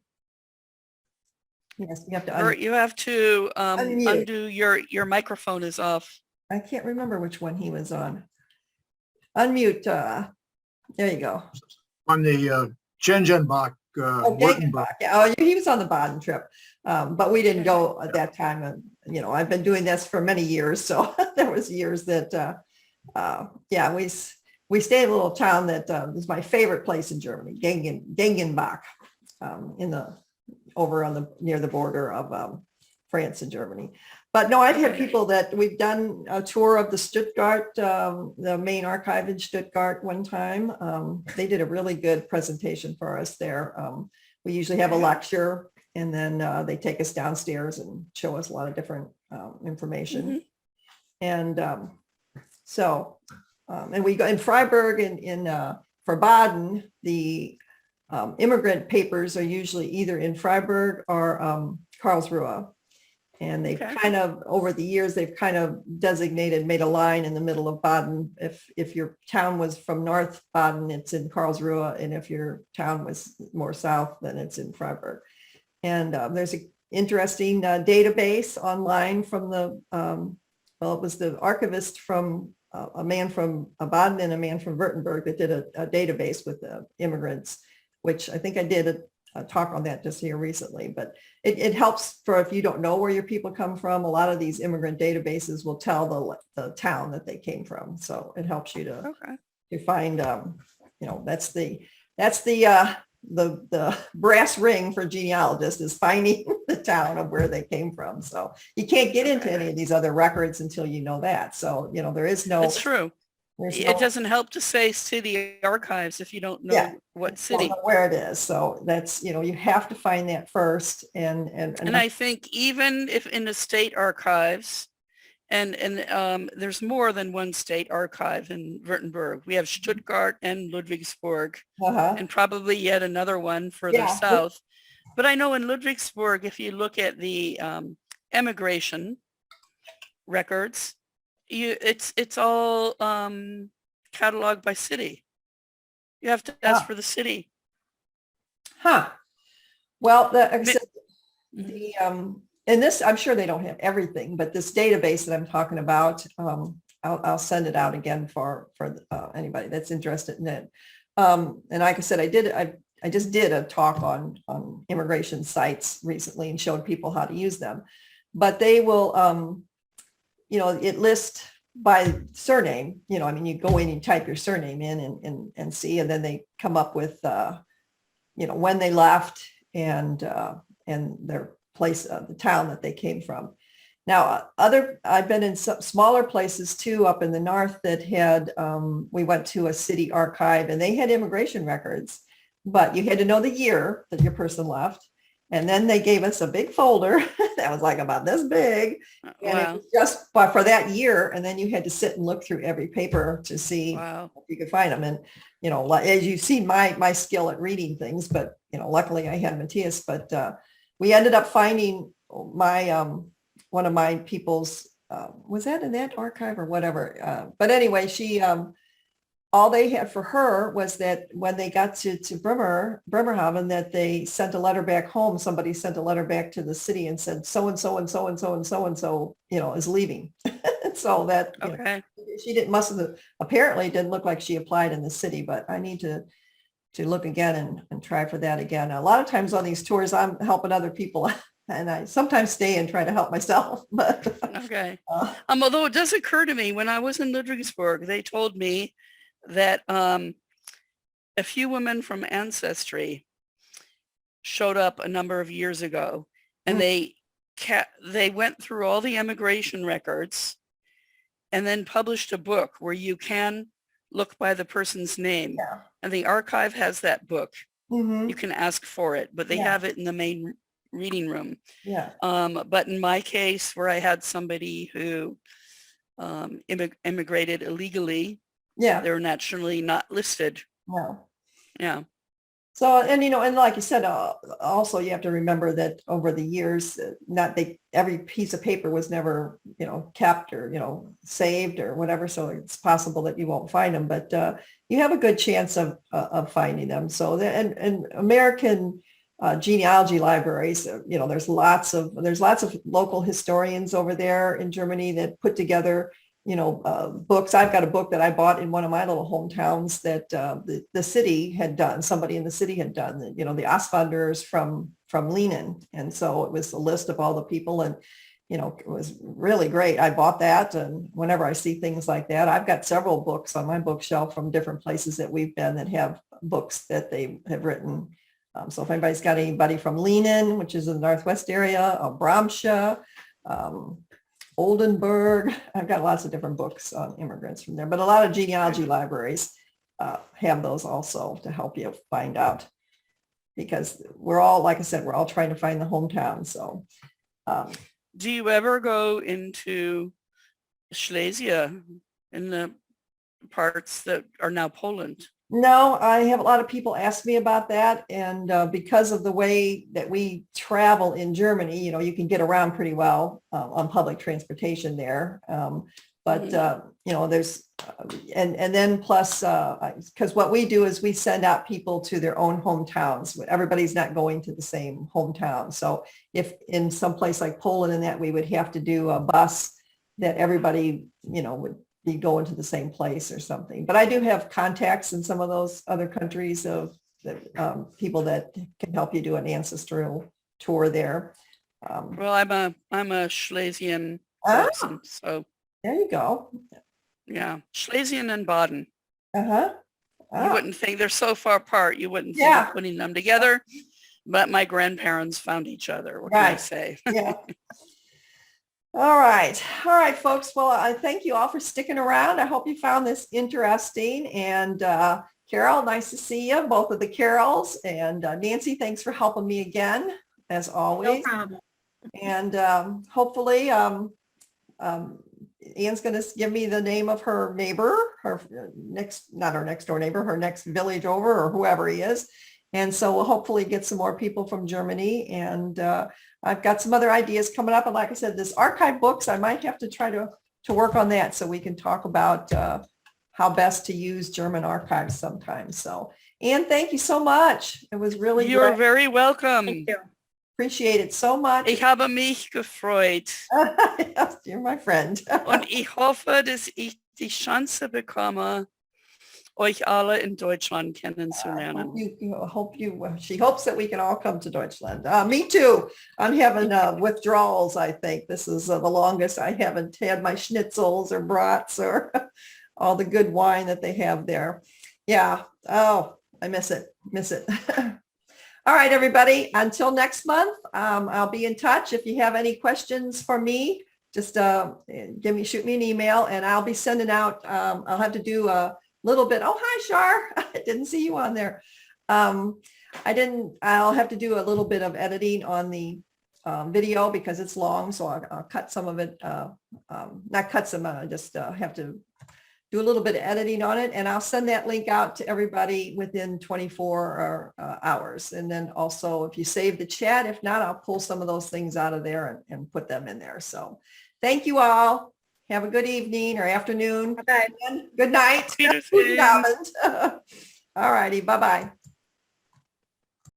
Speaker 1: Yes, you have to.
Speaker 2: Bert, you have to
Speaker 1: unmute.
Speaker 2: undo your microphone is off.
Speaker 1: I can't remember which one he was on. Unmute. There you go.
Speaker 5: On the Gengenbach, Württemberg.
Speaker 1: Yeah, he was on the Baden trip, but we didn't go at that time. I've been doing this for many years, so there was years that, we stayed in a little town that is my favorite place in Germany, Gengenbach, near the border of France and Germany. But no, I've had people that we've done a tour of the Stuttgart, the main archive in Stuttgart one time. They did a really good presentation for us there. We usually have a lecture And then they take us downstairs and show us a lot of different information. And and we go in Freiburg for Baden, the immigrant papers are usually either in Freiburg or Karlsruhe. And they've
Speaker 2: Okay.
Speaker 1: kind of, over the years, they've kind of made a line in the middle of Baden. If your town was from North Baden, it's in Karlsruhe. And if your town was more south, then it's in Freiburg. And there's an interesting database online from it was the archivist from a man from Baden and a man from Württemberg that did a database with the immigrants, which I think I did a talk on that just here recently. But it helps for if you don't know where your people come from. A lot of these immigrant databases will tell the town that they came from. So it helps you to find, that's the brass ring for genealogists is finding the town of where they came from. So you can't get into any of these other records until you know that. So, there is no.
Speaker 2: It's true. It doesn't help to say city archives if you don't know what city.
Speaker 1: Don't know where it is. So that's, you have to find that first. And
Speaker 2: I think even if in the state archives, and there's more than one state archive in Württemberg. We have Stuttgart and Ludwigsburg, and probably yet another one further south. But I know in Ludwigsburg, if you look at the emigration records, it's all cataloged by city. You have to ask for the city.
Speaker 1: Well, and this, I'm sure they don't have everything, but this database that I'm talking about, I'll send it out again for anybody that's interested in it. And like I said, I just did a talk on immigration sites recently and showed people how to use them. But they will, it lists by surname. You go in and type your surname in and see, and then they come up with, when they left and their place, the town that they came from. Now, I've been in some smaller places too, up in the north that had, we went to a city archive and they had immigration records, but you had to know the year that your person left. And then they gave us a big folder that was like about this big. And it was just for that year. And then you had to sit and look through every paper to see if you could find them. And, as you see my skill at reading things, but, luckily I had Matthias, but we ended up finding one of my people's, was that in that archive or whatever? But anyway, she, all they had for her was that when they got to Bremerhaven, that they sent a letter back home. Somebody sent a letter back to the city and said, so-and-so and so-and-so and so-and-so, is leaving. So that, she apparently didn't look like she applied in the city, but I need to look again and try for that again. A lot of times on these tours, I'm helping other people and I sometimes stay and try to help myself. But
Speaker 2: although it does occur to me, when I was in Ludwigsburg, they told me that a few women from Ancestry showed up a number of years ago, and they went through all the immigration records and then published a book where you can look by the person's name. And the archive has that book. You can ask for it, but they have it in the main reading room. But in my case, where I had somebody who immigrated illegally, they're naturally not listed.
Speaker 1: So, and like you said, also you have to remember that over the years, every piece of paper was never, kept or, saved or whatever. So it's possible that you won't find them, but you have a good chance of finding them. So, and American genealogy libraries, there's lots of local historians over there in Germany that put together books. I've got a book that I bought in one of my little hometowns that the city had done. Somebody in the city had done, the Aswanders from Lenin. And so it was a list of all the people, and, it was really great. I bought that. And whenever I see things like that, I've got several books on my bookshelf from different places that we've been that have books that they have written. So if anybody's got anybody from Lenin, which is in the Northwest area, Bramsche, Oldenburg. I've got lots of different books on immigrants from there, but a lot of genealogy libraries have those also to help you find out. because we're all, like I said, we're all trying to find the hometown. So um,
Speaker 2: Do you ever go into Silesia in the parts that are now Poland?
Speaker 1: no, I have a lot of people ask me about that. And because of the way that we travel in Germany, you know, you can get around pretty well on public transportation there. But, you know, there's, and then plus, because what we do is we send out people to their own hometowns. Everybody's not going to the same hometown. So if in some place like Poland and that, we would have to do a bus that everybody, you know, would be going to the same place or something. But I do have contacts in some of those other countries of people that can help you do an ancestral tour there.
Speaker 2: Well, I'm a Schlesian
Speaker 1: Ah.
Speaker 2: person, so
Speaker 1: There you go.
Speaker 2: yeah, Schlesian and Baden.
Speaker 1: Uh-huh.
Speaker 2: You wouldn't think they're so far apart. You wouldn't think
Speaker 1: Yeah.
Speaker 2: of putting them together, but my grandparents found each other. What can I
Speaker 1: Right.
Speaker 2: say?
Speaker 1: Yeah. All right. All right, folks. Well, I thank you all for sticking around. I hope you found this interesting. And Carol, nice to see you, both of the Carols. And Nancy, thanks for helping me again, as always.
Speaker 6: No problem.
Speaker 1: And hopefully Anne's going to give me the name of her neighbor, her next, not her next door neighbor, her next village over, or whoever he is. And so we'll hopefully get some more people from Germany. And I've got some other ideas coming up. And like I said, this archive books, I might have to try to work on that so we can talk about how best to use German archives sometimes. So, Anne, thank you so much. It was really
Speaker 2: You're
Speaker 1: great.
Speaker 2: very welcome.
Speaker 6: Thank you.
Speaker 1: Appreciate it so much.
Speaker 2: Ich habe mich gefreut
Speaker 1: Yes, you're my friend.
Speaker 2: und ich hoffe, dass ich die Chance bekomme, euch alle in Deutschland kennenzulernen.
Speaker 1: She hopes that we can all come to Deutschland. Me too. I'm having withdrawals, I think. This is the longest I haven't had my schnitzels or brats or all the good wine that they have there. Yeah. Oh, I miss it. Miss it. All right, everybody. Until next month, I'll be in touch. If you have any questions for me, just shoot me an email and I'll be sending out, I'll have to do a little bit. Oh, hi, Shar. I didn't see you on there. I'll have to do a little bit of editing on the video because it's long. So I'll cut some of it, not cut some, I just have to do a little bit of editing on it. And I'll send that link out to everybody within 24 hours. And then also if you save the chat, if not, I'll pull some of those things out of there and put them in there. So thank you all. Have a good evening or afternoon.
Speaker 6: Bye-bye.
Speaker 1: Good night.
Speaker 2: Wiedersehen.
Speaker 1: Guten Abend. All righty. Bye-bye.